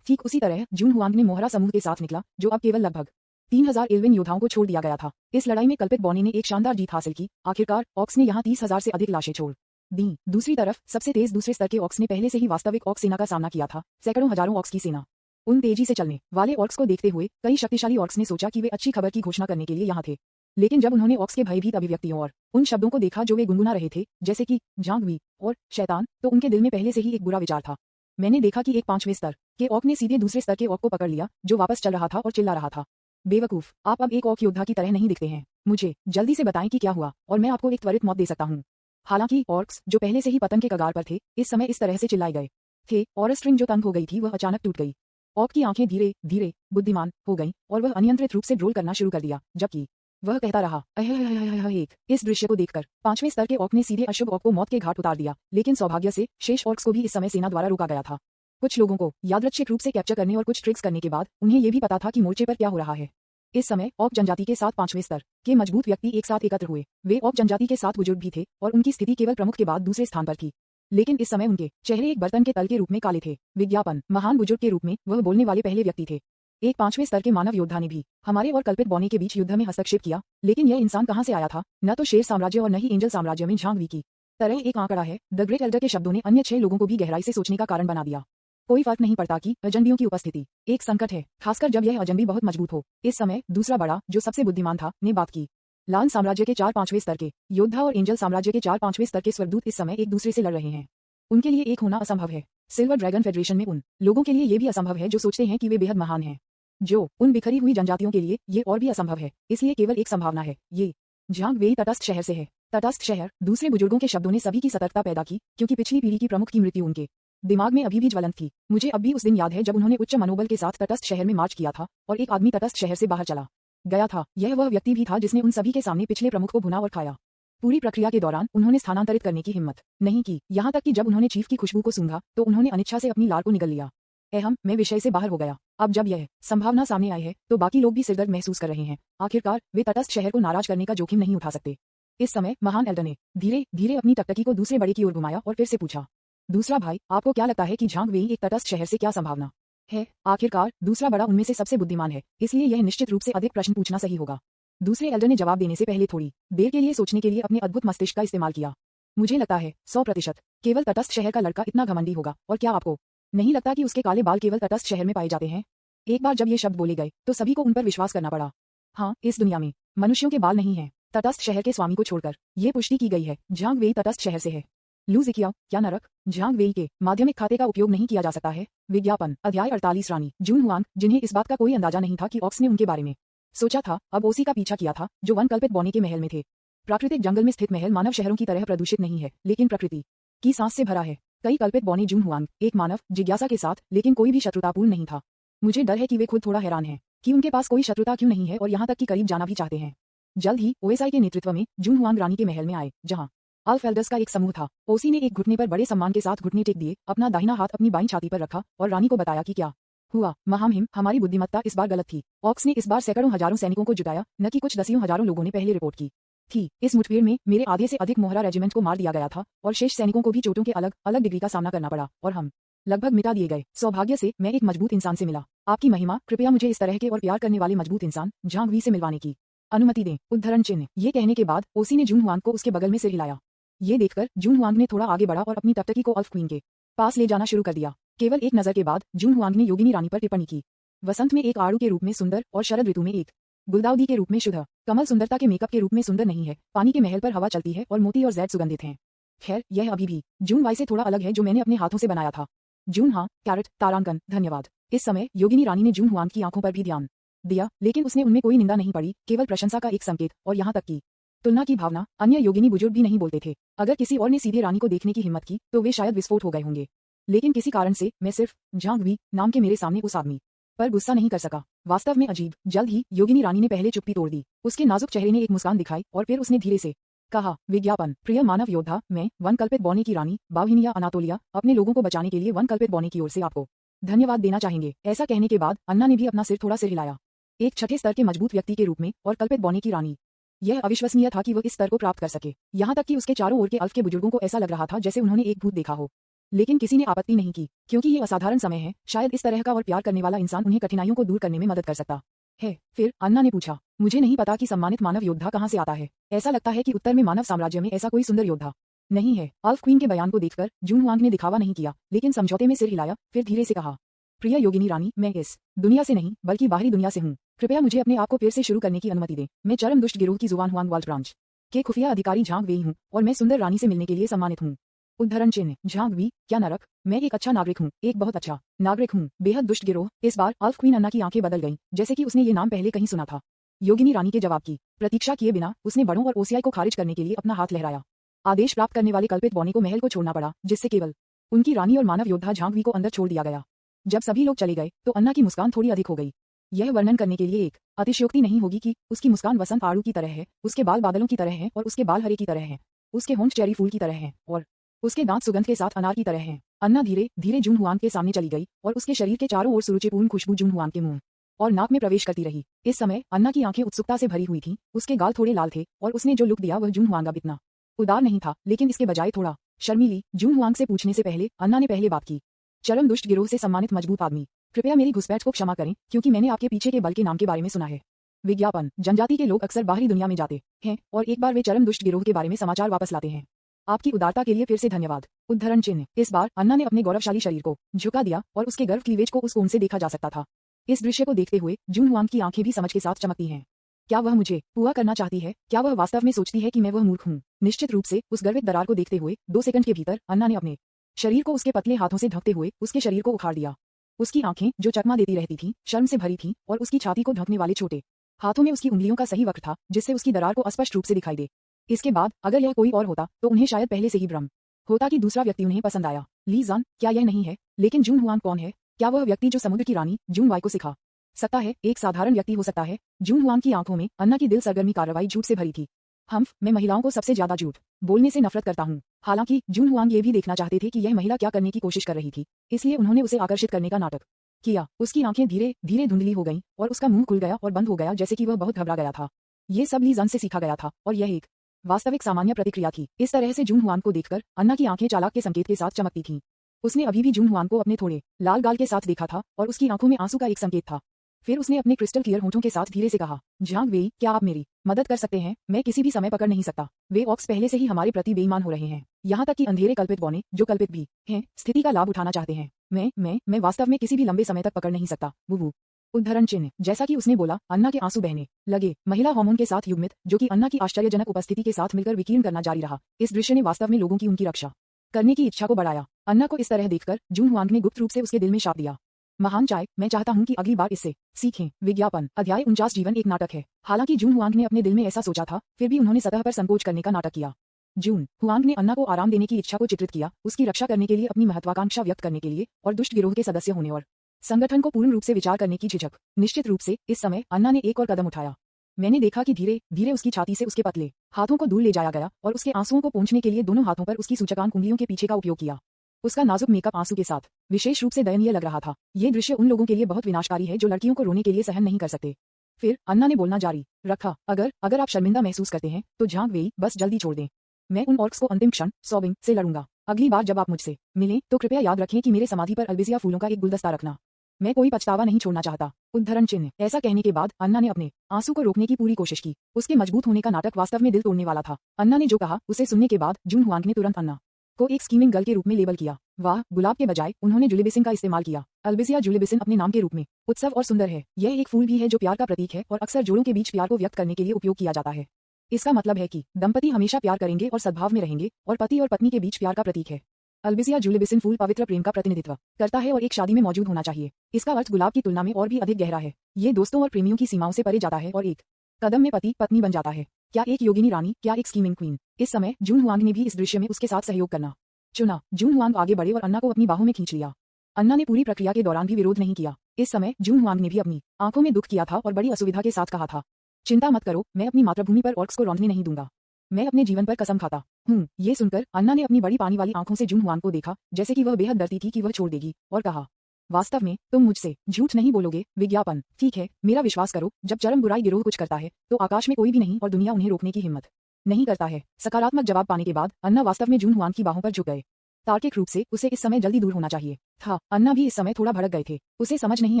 ठीक उसी तरह जून हुआंग ने मोहरा समूह के साथ निकला, जो अब केवल लगभग 3,000 एल्विन योद्धाओं को छोड़ दिया गया था। इस लड़ाई में कल्पित बौने ने एक शानदार जीत हासिल की। आखिरकार ऑक्स ने यहाँ 30,000 से अधिक लाशें छोड़ दी। दूसरी तरफ सबसे तेज दूसरे स्तर के ऑक्स ने पहले से ही वास्तविक ऑक्स सेना का सामना किया था, सैकड़ों हजारों ऑक्स की सेना। उन तेजी से चलने वाले ऑक्स को देखते हुए कई शक्तिशाली ऑक्स ने सोचा कि वे अच्छी खबर की घोषणा करने के लिए यहाँ थे। लेकिन जब उन्होंने ऑक्स के भयभीत अभिव्यक्तियों और उन शब्दों को देखा जो वे गुनगुना रहे थे, जैसे कि झांग वी और शैतान, तो उनके दिल में पहले से ही एक बुरा विचार था। मैंने देखा कि एक 5वें स्तर के ऑक ने सीधे दूसरे स्तर के ऑक को पकड़ लिया, जो वापस चल रहा था और चिल्ला रहा था, बेवकूफ, आप अब एक ऑक योद्धा की तरह नहीं दिखते हैं। मुझे जल्दी से बताएं कि क्या हुआ और मैं आपको एक त्वरित मौत दे सकता हूँ। हालांकि ऑर्क्स जो पहले से ही पतन के कगार पर थे, इस समय इस तरह से चिल्लाए गए थे और स्ट्रिंग जो तंग हो गई थी वह अचानक टूट गई। ऑक की आंखें धीरे धीरे बुद्धिमान हो गईं और वह अनियंत्रित रूप से ड्रोल करना शुरू कर दिया, जबकि वह कहता रहा एक। इस दृश्य को देखकर 5वें स्तर के ऑक ने सीधे अशुभ ऑक को मौत के घाट उतार दिया, लेकिन सौभाग्य से शेष ऑक्स को भी इस समय सेना द्वारा रोका गया था। कुछ लोगों को यादृच्छिक रूप से कैप्चर करने और कुछ ट्रिक्स करने के बाद उन्हें यह भी पता था कि मोर्चे पर क्या हो रहा है। इस समय ऑक जनजाति के साथ 5वें स्तर के मजबूत व्यक्ति एक साथ एकत्र हुए। वे ऑक जनजाति के साथ बुजुर्ग भी थे और उनकी स्थिति केवल प्रमुख के बाद दूसरे स्थान पर थी, लेकिन इस समय उनके चेहरे एक बर्तन के तल के रूप में काले थे। विज्ञापन, महान बुजुर्ग के रूप में वह बोलने वाले पहले व्यक्ति थे। एक 5वें स्तर के मानव योद्धा ने भी हमारे और कल्पित बौने के बीच युद्ध में हस्तक्षेप किया, लेकिन यह इंसान कहां से आया था? न तो शेर साम्राज्य और न ही एंजल साम्राज्य में झांग वी की तरह एक आंकड़ा है। द ग्रेट एल्डर के शब्दों ने अन्य 6 लोगों को भी गहराई से सोचने का कारण बना दिया। कोई फर्क नहीं पड़ता कि अजनबियों की उपस्थिति एक संकट है, खासकर जब यह अजनबी बहुत मजबूत हो। इस समय दूसरा बड़ा, जो सबसे बुद्धिमान था, ने बात की। लान साम्राज्य के 4-5वें स्तर के योद्धा और एंजल साम्राज्य के 4-5वें स्तर के स्वर्गदूत इस समय एक दूसरे से लड़ रहे हैं। उनके लिए एक होना असंभव है। सिल्वर ड्रैगन फेडरेशन में उन लोगों के लिए यह भी असंभव है जो सोचते हैं कि वे बेहद महान हैं। जो उन बिखरी हुई जनजातियों के लिए ये और भी असंभव है। इसलिए केवल एक संभावना है, ये झांग वेई तटस्थ शहर से है। तटस्थ शहर, दूसरे बुजुर्गों के शब्दों ने सभी की सतर्कता पैदा की, क्योंकि पिछली पीढ़ी की प्रमुख की मृत्यु उनके दिमाग में अभी भी ज्वलंत थी। मुझे अब भी उस दिन याद है जब उन्होंने उच्च मनोबल के साथ तटस्थ शहर में मार्च किया था और एक आदमी तटस्थ शहर से बाहर चला। गया था। यह वह व्यक्ति भी था जिसने उन सभी के सामने पिछले प्रमुख को भुना और खाया। पूरी प्रक्रिया के दौरान उन्होंने स्थानांतरित करने की हिम्मत नहीं की, यहाँ तक कि जब उन्होंने चीफ की खुशबू को सूंघा तो उन्होंने अनिच्छा से अपनी लार को निगल लिया। मैं विषय से बाहर हो गया। अब जब यह संभावना सामने आई है तो बाकी लोग भी सिरदर्द महसूस कर रहे हैं। आखिरकार वे तटस्थ शहर को नाराज करने का जोखिम नहीं उठा सकते। इस समय महान एल्डर ने धीरे धीरे अपनी टकटकी को दूसरे बड़े की ओर घुमाया और फिर से पूछा, दूसरा भाई, आपको क्या लगता है कि झांग वेई एक तटस्थ शहर से क्या संभावना है? आखिरकार दूसरा बड़ा उनमें से सबसे बुद्धिमान है, इसलिए यह निश्चित रूप से अधिक प्रश्न पूछना सही होगा। दूसरे एल्डर ने जवाब देने से पहले थोड़ी देर के लिए सोचने के लिए अपने अद्भुत मस्तिष्क का इस्तेमाल किया। मुझे लगता है 100% केवल तटस्थ शहर का लड़का इतना घमंडी होगा। और क्या आपको नहीं लगता कि उसके काले बाल केवल तटस्थ शहर में पाए जाते हैं? एक बार जब ये शब्द बोले गए तो सभी को उन पर विश्वास करना पड़ा। हाँ, इस दुनिया में मनुष्यों के बाल नहीं हैं, तटस्थ शहर के स्वामी को छोड़कर। ये पुष्टि की गई है, झांग वेई तटस्थ शहर से है। लू ज़िकियाओ, क्या नरक! झांग वेई के माध्यमिक खाते का उपयोग नहीं किया जा सकता है। विज्ञापन अध्याय 48 रानी जून हुआंग, जिन्हें इस बात का कोई अंदाजा नहीं था कि ऑक्स ने उनके बारे में सोचा था, अब ओसी का पीछा किया था जो वन कल्पित बौने के महल में थे। प्राकृतिक जंगल में स्थित महल मानव शहरों की तरह प्रदूषित नहीं है, लेकिन प्रकृति की सांस से भरा है। कई कल्पित बौने जून हुआंग एक मानव जिज्ञासा के साथ, लेकिन कोई भी शत्रुतापूर्ण नहीं था। मुझे डर है कि वे खुद थोड़ा हैरान हैं कि उनके पास कोई शत्रुता क्यों नहीं है और यहाँ तक कि करीब जाना भी चाहते हैं। जल्द ही ओएसआई के नेतृत्व में जून हुआंग रानी के महल में आए, जहाँ अल्फ एल्डर्स का एक समूह था। ओसी ने एक घुटने पर बड़े सम्मान के साथ घुटने टेक दिए, अपना दाहिना हाथ अपनी बाईं छाती पर रखा और रानी को बताया कि क्या हुआ। महामहिम, हमारी बुद्धिमत्ता इस बार गलत थी। ऑक्स ने इस बार सैकड़ों हजारों सैनिकों को जुटाया, न कि कुछ दसियों हजारों लोगों ने पहले रिपोर्ट की थी। इस मुठभेड़ में मेरे आधे से अधिक मोहरा रेजिमेंट को मार दिया गया था और शेष सैनिकों को भी चोटों के अलग अलग डिग्री का सामना करना पड़ा और हम लगभग मिटा दिए गए। सौभाग्य से मैं एक मजबूत इंसान से मिला। आपकी महिमा, कृपया मुझे इस तरह के और प्यार करने वाले मजबूत इंसान झांग वी से मिलवाने की अनुमति दें। उद्धरण चिन्ह। ये कहने के बाद ओसी ने जून हुआंग को उसके बगल में सिर हिलाया। ये देखकर जून हुआंग ने थोड़ा आगे बढ़ा और अपनी टकटकी को अल्फ क्वीन के पास ले जाना शुरू कर दिया। केवल एक नजर के बाद जून हुआंग ने योगिनी रानी पर टिप्पणी की। वसंत में एक आड़ू के रूप में सुंदर और शरद ऋतु में एक गुलदाउदी के रूप में शुद्ध। कमल सुंदरता के मेकअप के रूप में सुंदर नहीं है। पानी के महल पर हवा चलती है और मोती और जैद सुगंधित हैं। खैर, यह अभी भी जून वाई से थोड़ा अलग है जो मैंने अपने हाथों से बनाया था। जून, हाँ, कैरेट, तारांकन, धन्यवाद। इस समय योगिनी रानी ने जून हुआंग की आंखों पर भी ध्यान दिया, लेकिन उसने उनमें कोई निंदा नहीं पड़ी, केवल प्रशंसा का एक संकेत और यहाँ तक कि तुलना की भावना। अन्य योगिनी बुजुर्ग भी नहीं बोलते थे। अगर किसी और ने सीधे रानी को देखने की हिम्मत की तो वे शायद विस्फोट हो गए होंगे, लेकिन किसी कारण से मैं सिर्फ झांग वी नाम के मेरे सामने उस आदमी पर गुस्सा नहीं कर सका। वास्तव में अजीब। जल्द ही योगिनी रानी ने पहले चुप्पी तोड़ दी। उसके नाजुक चेहरे ने एक मुस्कान दिखाई और फिर उसने धीरे से कहा, विज्ञापन। प्रिय मानव योद्धा, मैं वन कल्पित बौने की रानी बावहिनिया अनातोलिया अपने लोगों को बचाने के लिए वन कल्पित बौने की ओर से आपको धन्यवाद देना चाहेंगे। ऐसा कहने के बाद अन्ना ने भी अपना सिर थोड़ा सिर हिलाया, एक छठे स्तर के मजबूत व्यक्ति के रूप में और कल्पित बौने की रानी। यह अविश्वसनीय था कि वह इस स्तर को प्राप्त कर सके। यहाँ तक कि उसके चारों ओर के अल्फ के बुजुर्गों को ऐसा लग रहा था जैसे उन्होंने एक भूत देखा हो, लेकिन किसी ने आपत्ति नहीं की, क्योंकि ये असाधारण समय है। शायद इस तरह का और प्यार करने वाला इंसान उन्हें कठिनाइयों को दूर करने में मदद कर सकता है। फिर अन्ना ने पूछा, मुझे नहीं पता कि सम्मानित मानव योद्धा कहाँ से आता है। ऐसा लगता है कि उत्तर में मानव साम्राज्य में ऐसा कोई सुंदर योद्धा नहीं है। अल्फ क्वीन के बयान को देखकर जून हुआंग ने दिखावा नहीं किया, लेकिन समझौते में सिर हिलाया, फिर धीरे से कहा, प्रिय योगिनी रानी, मैं इस दुनिया से नहीं बल्कि बाहरी दुनिया से हूँ। कृपया मुझे अपने आप को फिर से शुरू करने की अनुमति दें। मैं चरम दुष्ट गिरोह की जुबान हुआंग वाल्ट ब्रांच के खुफिया अधिकारी झांग वेई हूँ और मैं सुंदर रानी से मिलने के लिए सम्मानित हूँ। उद्धरण चिन्ह। झांग वी, क्या नरक! मैं एक अच्छा नागरिक हूँ, एक बहुत अच्छा नागरिक हूँ। बेहद दुष्ट गिरोह। इस बार अल्फ क्वीन अन्ना की आंखें बदल गईं, जैसे कि उसने ये नाम पहले कहीं सुना था। योगिनी रानी के जवाब की प्रतीक्षा किए बिना उसने बड़ों और ओसीआई को खारिज करने के लिए अपना हाथ लहराया। आदेश प्राप्त करने वाले कल्पित बौने को महल को छोड़ना पड़ा, जिससे केवल उनकी रानी और मानव योद्धा झांग वी को अंदर छोड़ दिया गया। जब सभी लोग चले गए तो अन्ना की मुस्कान थोड़ी अधिक हो गई। यह वर्णन करने के लिए एक अतिशयोक्ति नहीं होगी कि उसकी मुस्कान वसंत आड़ू की तरह है, उसके बाल बादलों की तरह हैं और उसके बाल हरे की तरह हैं, उसके होंठ चेरी फूल की तरह हैं और उसके दांत सुगंध के साथ अनार की तरह हैं। अन्ना धीरे धीरे जून हुआंग के सामने चली गई और उसके शरीर के चारों ओर सुरुचिपूर्ण खुशबू जून हुआंग के मुंह और नाक में प्रवेश करती रही। इस समय अन्ना की आंखें उत्सुकता से भरी हुई थीं, उसके गाल थोड़े लाल थे और उसने जो लुक दिया वह जून हुआंग अब इतना उदार नहीं था, लेकिन इसके बजाय थोड़ा शर्मीली। जून हुआंग से पूछने से पहले अन्ना ने पहले बात की, चरम दुष्ट गिरोह से सम्मानित मजबूत आदमी, कृपया मेरी घुसपैठ को क्षमा करें, क्योंकि मैंने आपके पीछे के बल के नाम के बारे में सुना है। विज्ञापन। जनजाति के लोग अक्सर बाहरी दुनिया में जाते हैं और एक बार वे चरम दुष्ट गिरोह के बारे में समाचार वापस लाते हैं। आपकी उदारता के लिए फिर से धन्यवाद। उद्धरण चिन्ह। इस बार अन्ना ने अपने गौरवशाली शरीर को झुका दिया और उसके गर्व क्लीवेज को उस कोण से देखा जा सकता था। इस दृश्य को देखते हुए जून हुआंग की आंखें भी समझ के साथ चमकती हैं। क्या वह मुझे पुआ करना चाहती है? क्या वह वास्तव में सोचती है कि मैं वह मूर्ख हूँ? निश्चित रूप से उस गर्वित दरार को देखते हुए 2 सेकंड के भीतर अन्ना ने अपने शरीर को उसके पतले हाथों से ढकते हुए उसके शरीर को उखाड़ दिया। उसकी आंखें जो चकमा देती रहती थीं, शर्म से भरी थीं और उसकी छाती को ढकने वाले छोटे हाथों में उसकी उंगलियों का सही वक्त था, जिससे उसकी दरार को स्पष्ट रूप से दिखाई दे। इसके बाद अगर यह कोई और होता तो उन्हें शायद पहले से ही भ्रम होता कि दूसरा व्यक्ति उन्हें पसंद आया। ली जान, क्या यह नहीं है? लेकिन जून हुआंग कौन है? क्या वह व्यक्ति जो समुद्र की रानी जून वाई को सिखा सकता है एक साधारण व्यक्ति हो सकता है। जून हुआंग की आंखों में अन्ना की दिल सरगर्मी कार्रवाई झूठ से भरी थी। मैं महिलाओं को सबसे ज्यादा झूठ बोलने से नफरत करता हूँ। हालांकि जून हुआंग ये भी देखना चाहते थे कि यह महिला क्या करने की कोशिश कर रही थी, इसलिए उन्होंने उसे आकर्षित करने का नाटक किया। उसकी आंखें धीरे धीरे धुंधली हो गईं और उसका मुंह खुल गया और बंद हो गया, जैसे कि वह बहुत घबरा गया था। ये सब ली जन से सीखा गया था और यह एक वास्तविक सामान्य प्रतिक्रिया थी। इस तरह से जून हुआंग को देखकर अन्ना की आंखें चालाक के संकेत के साथ चमकती थीं। उसने अभी भी जून हुआंग को अपने थोड़े लाल गाल के साथ देखा था और उसकी आंखों में आंसू का एक संकेत था। फिर उसने अपने क्रिस्टल क्लियर होंठों के साथ धीरे से कहा, झांग वेई, क्या आप मेरी मदद कर सकते हैं? मैं किसी भी समय पकड़ नहीं सकता। वे ऑक्स पहले से ही हमारे प्रति बेईमान हो रहे हैं, यहाँ तक कि अंधेरे कल्पित बौने, जो कल्पित भी हैं, स्थिति का लाभ उठाना चाहते हैं। मैं वास्तव में किसी भी लंबे समय तक पकड़ नहीं सकता। वो उद्धरण चिन्ह। जैसा कि उसने बोला, अन्ना के आंसू बहने लगे। महिला हार्मोन के साथ युग्मित, जो कि अन्ना की आश्चर्यजनक उपस्थिति के साथ मिलकर विकीर्ण करना जारी रहा। इस दृश्य ने वास्तव में लोगों की उनकी रक्षा करने की इच्छा को बढ़ाया। अन्ना को इस तरह देखकर जून हुआंग ने गुप्त रूप से उसके दिल में शाप दिया। महान चाय, मैं चाहता हूं कि अगली बार इससे सीखें। विज्ञापन। अध्याय 49। जीवन एक नाटक है। हालांकि जून हुआंग ने अपने दिल में ऐसा सोचा था, फिर भी उन्होंने सतह पर संकोच करने का नाटक किया। जून हुआंग ने अन्ना को आराम देने की इच्छा को चित्रित किया, उसकी रक्षा करने के लिए, अपनी महत्वाकांक्षा व्यक्त करने के लिए और दुष्ट गिरोह के सदस्य होने और संगठन को पूर्ण रूप से विचार करने की झिझक। निश्चित रूप से इस समय अन्ना ने एक और कदम उठाया। मैंने देखा कि धीरे धीरे उसकी छाती से उसके पतले हाथों को दूर ले जाया गया और उसके आंसुओं को पोंछने के लिए दोनों हाथों पर उसकी सूचकांक उंगलियों के पीछे का उपयोग किया। उसका नाजुक मेकअप आंसू के साथ विशेष रूप से दयनीय लग रहा था। ये दृश्य उन लोगों के लिए बहुत विनाशकारी है जो लड़कियों को रोने के लिए सहन नहीं कर सकते। फिर अन्ना ने बोलना जारी रखा, अगर आप शर्मिंदा महसूस करते हैं तो झांग वेई, बस जल्दी छोड़ दें। मैं उन ऑर्क्स को अंतिम क्षण सॉबिंग से लड़ूंगा। अगली बार जब आप मुझसे मिलें तो कृपया याद रखें कि मेरे समाधि पर अल्बिजिया फूलों का एक गुलदस्ता रखना। मैं कोई पछतावा नहीं छोड़ना चाहता। उद्धरण चिन्ह। ऐसा कहने के बाद अन्ना ने अपने आंसू को रोकने की पूरी कोशिश की। उसके मजबूत होने का नाटक वास्तव में दिल तोड़ने वाला था। अन्ना ने जो कहा उसे सुनने के बाद जून हुआंग ने तुरंत अन्ना को एक स्कीमिंग गर्ल के रूप में लेबल किया। वाह, गुलाब के बजाय उन्होंने जुलिबिसिन का इस्तेमाल किया। अल्बिजिया जुलिबिसिन अपने नाम के रूप में उत्सव और सुंदर है। यह एक फूल भी है जो प्यार का प्रतीक है और अक्सर जोड़ों के बीच प्यार को व्यक्त करने के लिए उपयोग किया जाता है। इसका मतलब है कि दंपति हमेशा प्यार करेंगे और सद्भाव में रहेंगे और पति और पत्नी के बीच प्यार का प्रतीक है। अल्बिजिया जुलिबिसिन फूल पवित्र प्रेम का प्रतिनिधित्व करता है और एक शादी में मौजूद होना चाहिए। इसका अर्थ गुलाब की तुलना में और भी अधिक गहरा है। ये दोस्तों और प्रेमियों की सीमाओं से परे जाता है और एक कदम में पति पत्नी बन जाता है। क्या एक योगिनी रानी, क्या एक स्कीमिंग क्वीन। इस समय जून हुआंग ने भी इस दृश्य में उसके साथ सहयोग करना चुना। जून हुआंग आगे बढ़े और अन्ना को अपनी बाहों में खींच लिया। अन्ना ने पूरी प्रक्रिया के दौरान भी विरोध नहीं किया। इस समय जून हुआंग ने भी अपनी आंखों में दुख किया था और बड़ी असुविधा के साथ कहा था, चिंता मत करो, मैं अपनी मातृभूमि पर ऑर्क्स को रौंदने नहीं दूंगा। मैं अपने जीवन पर कसम खाता हूँ। ये सुनकर अन्ना ने अपनी बड़ी पानी वाली आंखों से जून हुआंग को देखा, जैसे कि वह बेहद डरती थी कि वह छोड़ देगी, और कहा, वास्तव में तुम मुझसे झूठ नहीं बोलोगे। विज्ञापन। ठीक है, मेरा विश्वास करो, जब चरम बुराई गिरोह कुछ करता है तो आकाश में कोई भी नहीं और दुनिया उन्हें रोकने की हिम्मत नहीं करता है। सकारात्मक जवाब पाने के बाद अन्ना वास्तव में जून हुआंग की बाहों पर झुक गए। तार्किक रूप से उसे इस समय जल्दी दूर होना चाहिए था। अन्ना भी इस समय थोड़ा भड़क गए थे। उसे समझ नहीं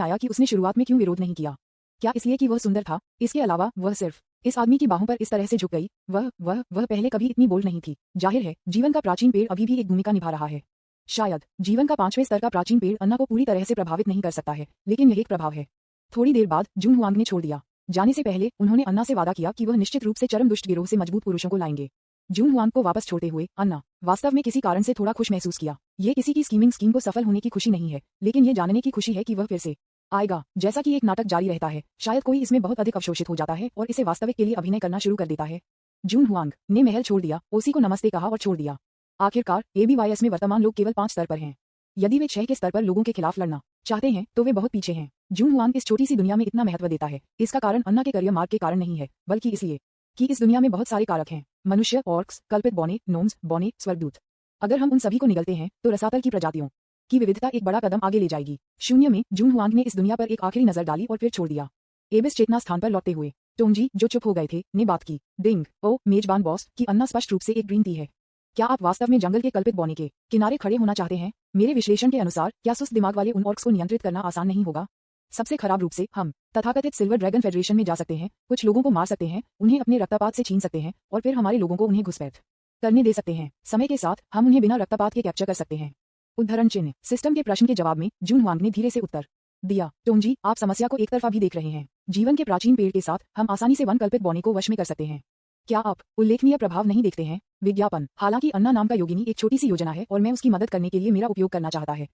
आया कि उसने शुरुआत में क्यों विरोध नहीं किया। क्या इसलिए कि वह सुंदर था? इसके अलावा वह सिर्फ इस आदमी की बाहों पर इस तरह से झुक गई। वह पहले कभी इतनी बोल्ड नहीं थी। जाहिर है, जीवन का प्राचीन पेड़ अभी भी एक भूमिका निभा रहा है। शायद जीवन का 5वें स्तर का प्राचीन पेड़ अन्ना को पूरी तरह से प्रभावित नहीं कर सकता है, लेकिन यह एक प्रभाव है। थोड़ी देर बाद जून हुआंग ने छोड़ दिया। जाने से पहले उन्होंने अन्ना से वादा किया कि वह निश्चित रूप से चरम दुष्ट गिरोह से मजबूत पुरुषों को लाएंगे। जून हुआंग को वापस छोड़ते हुए अन्ना वास्तव में किसी कारण से थोड़ा खुश महसूस किया। ये किसी की स्कीम को सफल होने की खुशी नहीं है, लेकिन ये जानने की खुशी है कि वह फिर से आएगा। जैसा कि एक नाटक जारी रहता है, शायद कोई इसमें बहुत अधिक अवशोषित हो जाता है और इसे वास्तविक के लिए अभिनय करना शुरू कर देता है। जून हुआंग ने महल छोड़ दिया, ओसी को नमस्ते कहा और छोड़ दिया। आखिरकार एबीवाईएस में वर्तमान लोग केवल 5 स्तर पर हैं। यदि वे 6 के स्तर पर लोगों के खिलाफ लड़ना चाहते हैं तो वे बहुत पीछे हैं। जून हुआंग इस छोटी सी दुनिया में इतना महत्व देता है, इसका कारण अन्ना के करियर मार्ग के कारण नहीं है, बल्कि इसलिए कि इस दुनिया में बहुत सारे कारक हैं। मनुष्य, ऑर्क्स, कल्पित बौने, नोम्स, बौने, स्वर्गदूत। अगर हम उन सभी को निगलते हैं तो रसातल की प्रजातियों की विविधता एक बड़ा कदम आगे ले जाएगी। शून्य में जून हुआंग ने इस दुनिया पर एक आखिरी नजर डाली और फिर छोड़ दिया। एबिस चेतना स्थान पर लौटते हुए टोंजी, जो चुप हो गए थे, ने बात की। डिंग, ओ मेजबान बॉस, कि अन्ना स्पष्ट रूप से एक ग्रीन टी है। क्या आप वास्तव में जंगल के कल्पित बौने के किनारे खड़े होना चाहते हैं? मेरे विश्लेषण के अनुसार क्या सुस्त दिमाग वाले उन ऑर्क्स को नियंत्रित करना आसान नहीं होगा? सबसे खराब रूप से हम तथाकथित सिल्वर ड्रैगन फेडरेशन में जा सकते हैं, कुछ लोगों को मार सकते हैं, उन्हें अपने रक्तपात से छीन सकते हैं और फिर हमारे लोगों को उन्हें घुसपैठ करने दे सकते हैं। समय के साथ हम उन्हें बिना रक्तपात के कैप्चर कर सकते हैं। उद्धरण चिन्ह। सिस्टम के प्रश्न के जवाब में जून हुआंग ने धीरे से उत्तर दिया, टोंजी, आप समस्या को एक तरफा भी देख रहे हैं। जीवन के प्राचीन पेड़ के साथ हम आसानी से वन कल्पित बौने को वश में कर सकते हैं। क्या आप उल्लेखनीय प्रभाव नहीं देखते हैं? विज्ञापन। हालांकि अन्ना नाम का योगिनी एक छोटी सी योजना है और मैं उसकी मदद करने के लिए मेरा उपयोग करना चाहता है।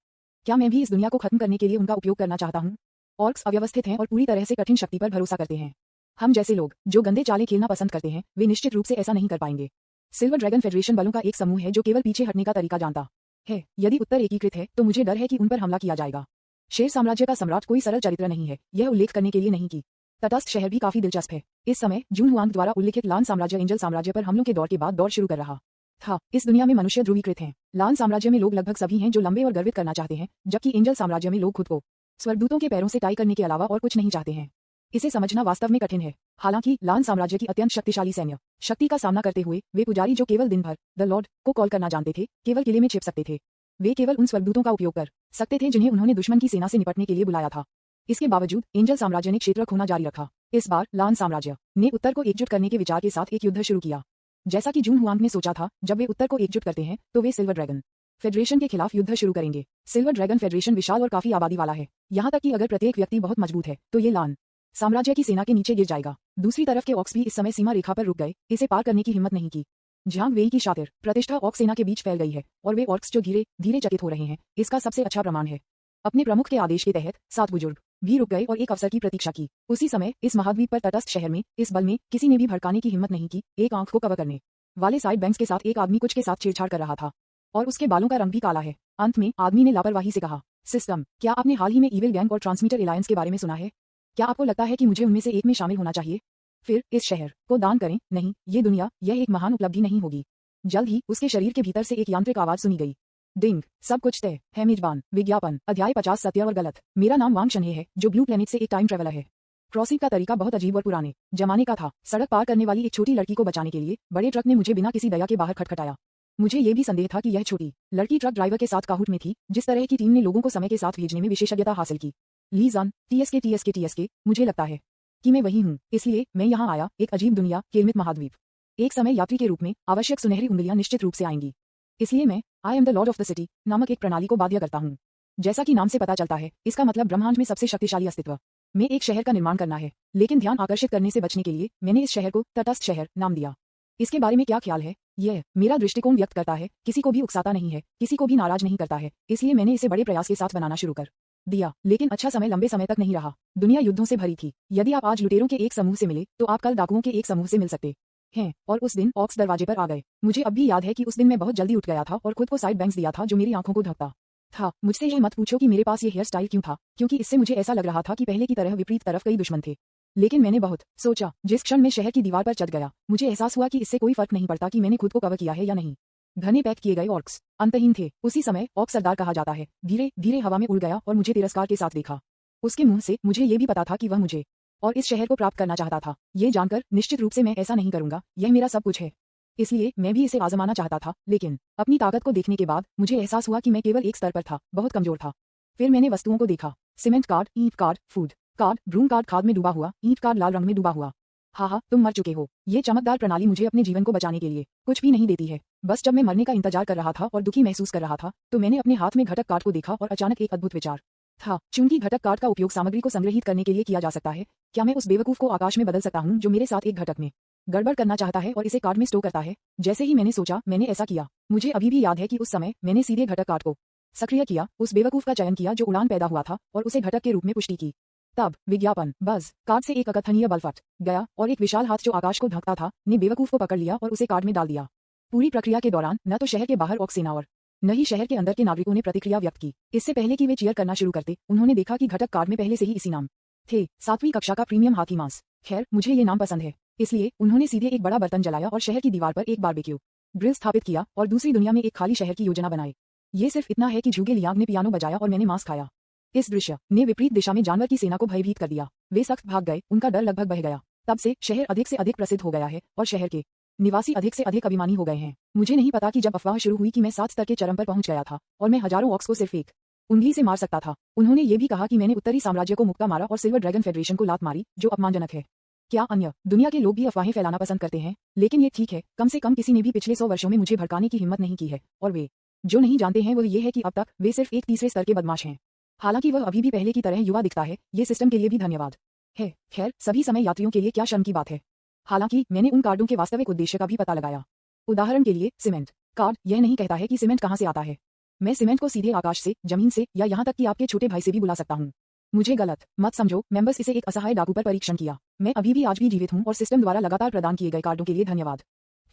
क्या मैं भी इस दुनिया को खत्म करने के लिए उनका उपयोग करना चाहता हूँ? ऑर्क्स अव्यवस्थित हैं और पूरी तरह से कठिन शक्ति पर भरोसा करते हैं। हम जैसे लोग जो गंदे चालें खेलना पसंद करते हैं, वे निश्चित रूप से ऐसा नहीं कर पाएंगे। सिल्वर ड्रैगन फेडरेशन बलों का एक समूह है जो केवल पीछे हटने का तरीका जानता है। यदि उत्तर एकीकृत है तो मुझे डर है कि उन पर हमला किया जाएगा। शेर साम्राज्य का सम्राट कोई सरल चरित्र नहीं है, यह उल्लेख करने के लिए नहीं कि तटस्थ शहर भी काफी दिलचस्प है। इस समय जून हुआंग द्वारा उल्लिखित लान साम्राज्य एंजल साम्राज्य पर हमलों के दौर के बाद दौड़ शुरू कर रहा था। इस दुनिया में मनुष्य ध्रुवीकृत हैं। लान साम्राज्य में लोग लगभग सभी हैं जो लंबे और गर्वित करना चाहते हैं, जबकि एंजल साम्राज्य में लोग खुद को स्वर्गदूतों के पैरों से टाई करने के अलावा और कुछ नहीं चाहते हैं। इसे समझना वास्तव में कठिन है। हालांकि लान साम्राज्य की अत्यंत शक्तिशाली सैन्य शक्ति का सामना करते हुए वे पुजारी जो केवल दिन भर द लॉर्ड को कॉल करना जानते थे, केवल किले में छिप सकते थे। वे केवल उन स्वर्गदूतों का उपयोग कर सकते थे जिन्हें उन्होंने दुश्मन की सेना से निपटने के लिए बुलाया था। इसके बावजूद एंजल साम्राज्य ने क्षेत्र खोना जारी रखा। इस बार लान साम्राज्य ने उत्तर को एकजुट करने के विचार के साथ एक युद्ध शुरू किया। जैसा कि जून हुआंग ने सोचा था, जब वे उत्तर को एकजुट करते हैं तो वे सिल्वर ड्रैगन फेडरेशन के खिलाफ युद्ध शुरू करेंगे। सिल्वर ड्रैगन फेडरेशन विशाल और काफी आबादी वाला है, यहाँ तक कि अगर प्रत्येक व्यक्ति बहुत मजबूत है तो ये लान साम्राज्य की सेना के नीचे गिर जाएगा। दूसरी तरफ के ऑक्स भी इस समय सीमा रेखा पर रुक गए, इसे पार करने की हिम्मत नहीं की। झांग वेई की शातिर प्रतिष्ठा ऑक्स सेना के बीच फैल गई है और वे ऑर्क्स जो धीरे धीरे चकित हो रहे हैं, इसका सबसे अच्छा प्रमाण है। अपने प्रमुख के आदेश के तहत 7 बुजुर्ग भी रुक गए और एक अवसर की प्रतीक्षा की। उसी समय इस महाद्वीप पर तटस्थ शहर में इस बल में किसी ने भी भड़काने की हिम्मत नहीं की। एक आंख को कवर करने वाले साइड बैंक्स के साथ एक आदमी कुछ के साथ छेड़छाड़ कर रहा था और उसके बालों का रंग भी काला है। अंत में आदमी ने लापरवाही से कहा, सिस्टम, क्या आपने हाल ही में ईविल गैंग और ट्रांसमीटर एलायंस के बारे में सुना है? क्या आपको लगता है कि मुझे उनमें से एक में शामिल होना चाहिए? फिर इस शहर को दान करें। नहीं, ये दुनिया, यह एक महान उपलब्धि नहीं होगी। जल्द ही उसके शरीर के भीतर से एक यांत्रिक आवाज सुनी गई। डिंग, सब कुछ तय है मेजबान। विज्ञापन अध्याय 50 सत्य और गलत। मेरा नाम वांग शनहे है, जो ब्लू प्लेनेट से एक टाइम ट्रेवलर है। क्रॉसिंग का तरीका बहुत अजीब और पुराने जमाने का था। सड़क पार करने वाली एक छोटी लड़की को बचाने के लिए बड़े ट्रक ने मुझे बिना किसी दया के बाहर खटखटाया। मुझे ये भी संदेह था कि यह छोटी लड़की ट्रक ड्राइवर के साथ काहुट में थी। जिस तरह की टीम ने लोगों को समय के साथ भेजने में विशेषज्ञता हासिल की। लीजान, टीएसके, मुझे लगता है कि मैं वही हूँ। इसलिए मैं यहाँ आया। एक अजीब दुनिया, केलमित महाद्वीप। एक समय यात्री के रूप में आवश्यक सुनहरी उंगलियां निश्चित रूप से आएंगी। इसलिए मैं I am the Lord of the city नामक एक प्रणाली को बाध्य करता हूँ। जैसा कि नाम से पता चलता है, इसका मतलब ब्रह्मांड में सबसे शक्तिशाली अस्तित्व में एक शहर का निर्माण करना है। लेकिन ध्यान आकर्षित करने से बचने के लिए मैंने इस शहर को तटस्थ शहर नाम दिया। इसके बारे में क्या ख्याल है? यह मेरा दृष्टिकोण व्यक्त करता है, किसी को भी उकसाता नहीं है, किसी को भी नाराज नहीं करता है। इसलिए मैंने इसे बड़े प्रयास के साथ बनाना शुरू कर दिया। लेकिन अच्छा समय लंबे समय तक नहीं रहा। दुनिया युद्धों से भरी थी। यदि आप आज लुटेरों के एक समूह से मिले तो आप कल डाकुओं के एक समूह से मिल सकते हैं। और उस दिन ऑक्स दरवाजे पर आ गए। मुझे अब भी याद है कि उस दिन मैं बहुत जल्दी उठ गया था और खुद को साइड बैंक्स दिया था जो मेरी आंखों को ढकता था। मुझसे यह मत पूछो कि मेरे पास ये हेयर स्टाइल क्यों था, क्योंकि इससे मुझे ऐसा लग रहा था कि पहले की तरह विपरीत तरफ कई दुश्मन थे। लेकिन मैंने बहुत सोचा। जिस क्षण मैं शहर की दीवार पर चढ़ गया, मुझे एहसास हुआ कि इससे कोई फर्क नहीं पड़ता कि मैंने खुद को कवर किया है या नहीं। घने पैक किए गए ऑर्क्स अंतहीन थे। उसी समय ऑक्स सरदार कहा जाता है धीरे धीरे हवा में उड़ गया और मुझे तिरस्कार के साथ देखा। उसके मुंह से मुझे ये भी पता था कि वह मुझे और इस शहर को प्राप्त करना चाहता था। ये जानकर निश्चित रूप से मैं ऐसा नहीं करूंगा, यह मेरा सब कुछ है। इसलिए मैं भी इसे आजमाना चाहता था। लेकिन अपनी ताकत को देखने के बाद मुझे एहसास हुआ कि मैं केवल एक स्तर पर था, बहुत कमजोर था। फिर मैंने वस्तुओं को देखा। सीमेंट कार्ड, ईंट card, food card, broom card खाद में डूबा हुआ, ईंट कार्ड लाल रंग में डूबा हुआ। हाँ, तुम मर चुके हो। ये चमकदार प्रणाली मुझे अपने जीवन को बचाने के लिए कुछ भी नहीं देती है। बस जब मैं मरने का इंतजार कर रहा था और दुखी महसूस कर रहा था, तो मैंने अपने हाथ में घटक कार्ड को देखा और अचानक एक अद्भुत विचार था। चूंकि घटक कार्ड का उपयोग सामग्री को संग्रहित करने के लिए किया जा सकता है, क्या मैं उस बेवकूफ को आकाश में बदल सकता हूँ जो मेरे साथ एक घटक में गड़बड़ करना चाहता है और इसे कार्ड में स्टोर करता है? जैसे ही मैंने सोचा, मैंने ऐसा किया। मुझे अभी भी याद है कि उस समय मैंने सीधे घटक कार्ड को सक्रिय किया, उस बेवकूफ का चयन किया जो उड़ान पैदा हुआ था और उसे घटक के रूप में पुष्टि की। तब विज्ञापन बज कार्ड से एक अकथनीय बल फट गया और एक विशाल हाथ जो आकाश को ढकता था ने बेवकूफ को पकड़ लिया और उसे कार्ड में डाल दिया। पूरी प्रक्रिया के दौरान न तो शहर के बाहर ऑक्स सेना और न ही शहर के अंदर के नागरिकों ने प्रतिक्रिया व्यक्त की। इससे पहले कि वे चीयर करना शुरू करते, उन्होंने देखा कि घटक कार्ड में पहले से ही इसी नाम थे, 7वीं कक्षा का प्रीमियम हाथी मांस। खैर, मुझे ये नाम पसंद है। इसलिए उन्होंने सीधे एक बड़ा बर्तन जलाया और शहर की दीवार पर एक बारबेक्यू ग्रिल स्थापित किया और दूसरी दुनिया में एक खाली शहर की योजना बनाई। ये सिर्फ इतना है कि झुगे लियांग ने पियानो बजाया और मैंने मांस खाया। इस दृश्य ने विपरीत दिशा में जानवर की सेना को भयभीत कर दिया। वे सख्त भाग गए, उनका डर लगभग बह गया। तब से शहर अधिक से अधिक प्रसिद्ध हो गया है और शहर के निवासी अधिक से अधिक अभिमानी हो गए हैं। मुझे नहीं पता कि जब अफवाह शुरू हुई कि मैं 7 स्तर के चरम पर पहुंच गया था और मैं हजारों ऑक्स को सिर्फ एक उंगली से मार सकता था। उन्होंने ये भी कहा कि मैंने उत्तरी साम्राज्य को मुक्का मारा और सिल्वर ड्रैगन फेडरेशन को लात मारी, जो अपमानजनक है। क्या अन्य दुनिया के लोग भी अफवाहें फैलाना पसंद करते हैं? लेकिन ये ठीक है, कम से कम किसी ने भी पिछले 100 वर्षों में मुझे भड़काने की हिम्मत नहीं की है। और वे जो नहीं जानते हैं वो ये है कि अब तक वे सिर्फ एक तीसरे स्तर के बदमाश हैं। हालांकि वह अभी भी पहले की तरह युवा दिखता है। ये सिस्टम के लिए भी धन्यवाद है। खैर, सभी समय यात्रियों के लिए क्या शर्म की बात है। हालांकि मैंने उन कार्डों के वास्तविक उद्देश्य का भी पता लगाया। उदाहरण के लिए सीमेंट कार्ड यह नहीं कहता है कि सीमेंट कहां से आता है। मैं सीमेंट को सीधे आकाश से, जमीन से या यहाँ तक कि आपके छोटे भाई से भी बुला सकता हूँ। मुझे गलत मत समझो, मेंबर्स इसे एक असहाय डाकू पर परीक्षण किया। मैं अभी भी आज भी जीवित हूँ और सिस्टम द्वारा लगातार प्रदान किए गए कार्डों के लिए धन्यवाद।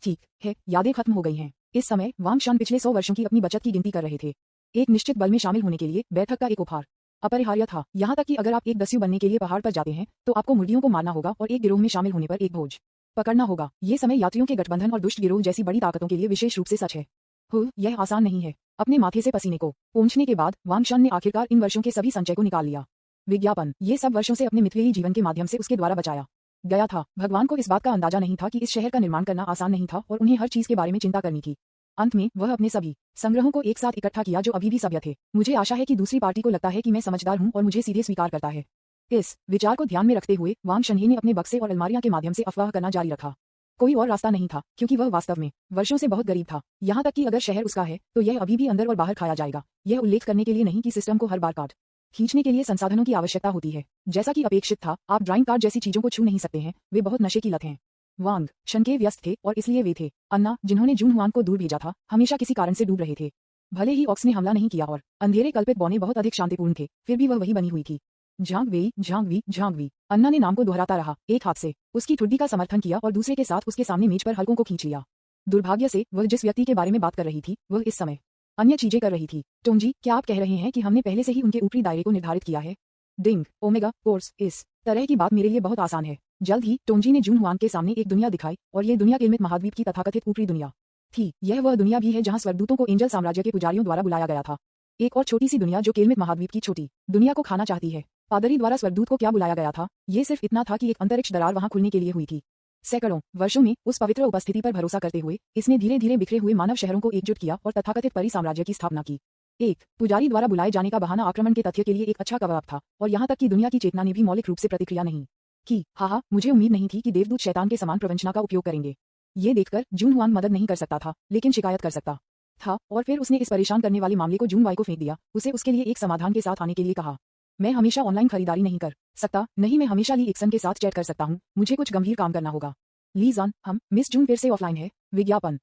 ठीक है, यादें खत्म हो गई हैं। इस समय वांग शान पिछले 100 वर्षों की अपनी बचत की गिनती कर रहे थे। एक निश्चित बल में शामिल होने के लिए बैठक का एक उपहार अपरिहार्य था। यहाँ तक कि अगर आप एक दस्यु बनने के लिए पहाड़ पर जाते हैं तो आपको मुर्गियों को मारना होगा और एक गिरोह में शामिल होने पर एक भोज पकड़ना होगा। ये समय यात्रियों के गठबंधन और दुष्ट गिरोह जैसी बड़ी ताकतों के लिए विशेष रूप से सच है। यह आसान नहीं है। अपने माथे से पसीने को पोंछने के बाद वांग शन ने आखिरकार इन वर्षों के सभी संचय को निकाल लिया। विज्ञापन ये सब वर्षों से अपने मिथलेयी जीवन के माध्यम से उसके द्वारा बचाया गया था। भगवान को इस बात का अंदाजा नहीं था कि इस शहर का निर्माण करना आसान नहीं था और उन्हें हर चीज के बारे में चिंता करनी थी। अंत में वह अपने सभी संग्रहों को एक साथ इकट्ठा किया जो अभी भी सभ्य थे। मुझे आशा है कि दूसरी पार्टी को लगता है कि मैं समझदार हूं और मुझे सीधे स्वीकार करता है। इस विचार को ध्यान में रखते हुए वांग शनहे ने अपने बक्से और अलमारियां के माध्यम से अफवाह करना जारी रखा। कोई और रास्ता नहीं था क्योंकि वह वास्तव में वर्षों से बहुत गरीब था। यहाँ तक कि अगर शहर उसका है तो यह अभी भी अंदर और बाहर खाया जाएगा। यह उल्लेख करने के लिए नहीं कि सिस्टम को हर बार काट खींचने के लिए संसाधनों की आवश्यकता होती है। जैसा कि अपेक्षित था, आप ड्राइंग कार्ड जैसी चीजों को छू नहीं सकते हैं, वे बहुत नशे की लत हैं। वांग शनके व्यस्त थे और इसलिए वे थे अन्ना जिन्होंने जून हुआन को दूर भेजा था हमेशा किसी कारण से डूब रहे थे। भले ही ऑक्स ने हमला नहीं किया और अंधेरे कल्पित बौने बहुत अधिक शांतिपूर्ण थे, फिर भी वह वही बनी हुई थी। झांगवी। अन्ना ने नाम को दोहराता रहा, एक हाथ से उसकी ठुड्डी का समर्थन किया और दूसरे के साथ उसके सामने मेज पर हल्कों को खींच लिया। दुर्भाग्य से वह जिस व्यक्ति के बारे में बात कर रही थी वह इस समय अन्य चीजें कर रही थी। टोंजी, क्या आप कह रहे हैं कि हमने पहले से ही उनके ऊपरी दायरे को निर्धारित किया है? डिंग ओमेगा कोर्स इस तरह की बात मेरे लिए बहुत आसान है। जल्द ही टोंजी ने जून हुआन के सामने एक दुनिया दिखाई और ये दुनिया किलमित महाद्वीप की तथाकथित ऊपरी दुनिया थी। यह वह दुनिया भी है जहां स्वर्गदूतों को एंजल साम्राज्य के पुजारियों द्वारा बुलाया गया था। एक और छोटी सी दुनिया जो केलमित महाद्वीप की छोटी दुनिया को खाना चाहती है। पादरी द्वारा स्वर्गदूत को क्या बुलाया गया था? ये सिर्फ इतना था कि एक अंतरिक्ष दरार वहां खुलने के लिए हुई थी। सैकड़ों वर्षों में उस पवित्र उपस्थिति पर भरोसा करते हुए इसने धीरे धीरे बिखरे हुए मानव शहरों को एकजुट किया और तथाकथित परी साम्राज्य की स्थापना की। एक पुजारी द्वारा बुलाए जाने का बहाना आक्रमण के तथ्य के लिए एक अच्छा कवर अप था और यहाँ तक कि दुनिया की चेतना ने भी मौलिक रूप से प्रतिक्रिया नहीं की। हाँ, मुझे उम्मीद नहीं थी कि देवदूत शैतान के समान प्रवंचना का उपयोग करेंगे। ये देखकर जून हुआन मदद नहीं कर सकता था लेकिन शिकायत कर सकता था और फिर उसने इस परेशान करने वाले मामले को जून वाई को फेंक दिया। उसे उसके लिए एक समाधान के साथ आने के लिए कहा। मैं हमेशा ऑनलाइन खरीदारी नहीं कर सकता। नहीं, मैं हमेशा ली इक्सन के साथ चैट कर सकता हूँ। मुझे कुछ गंभीर काम करना होगा। ली जॉन, हम मिस जून फिर से ऑफलाइन है। विज्ञापन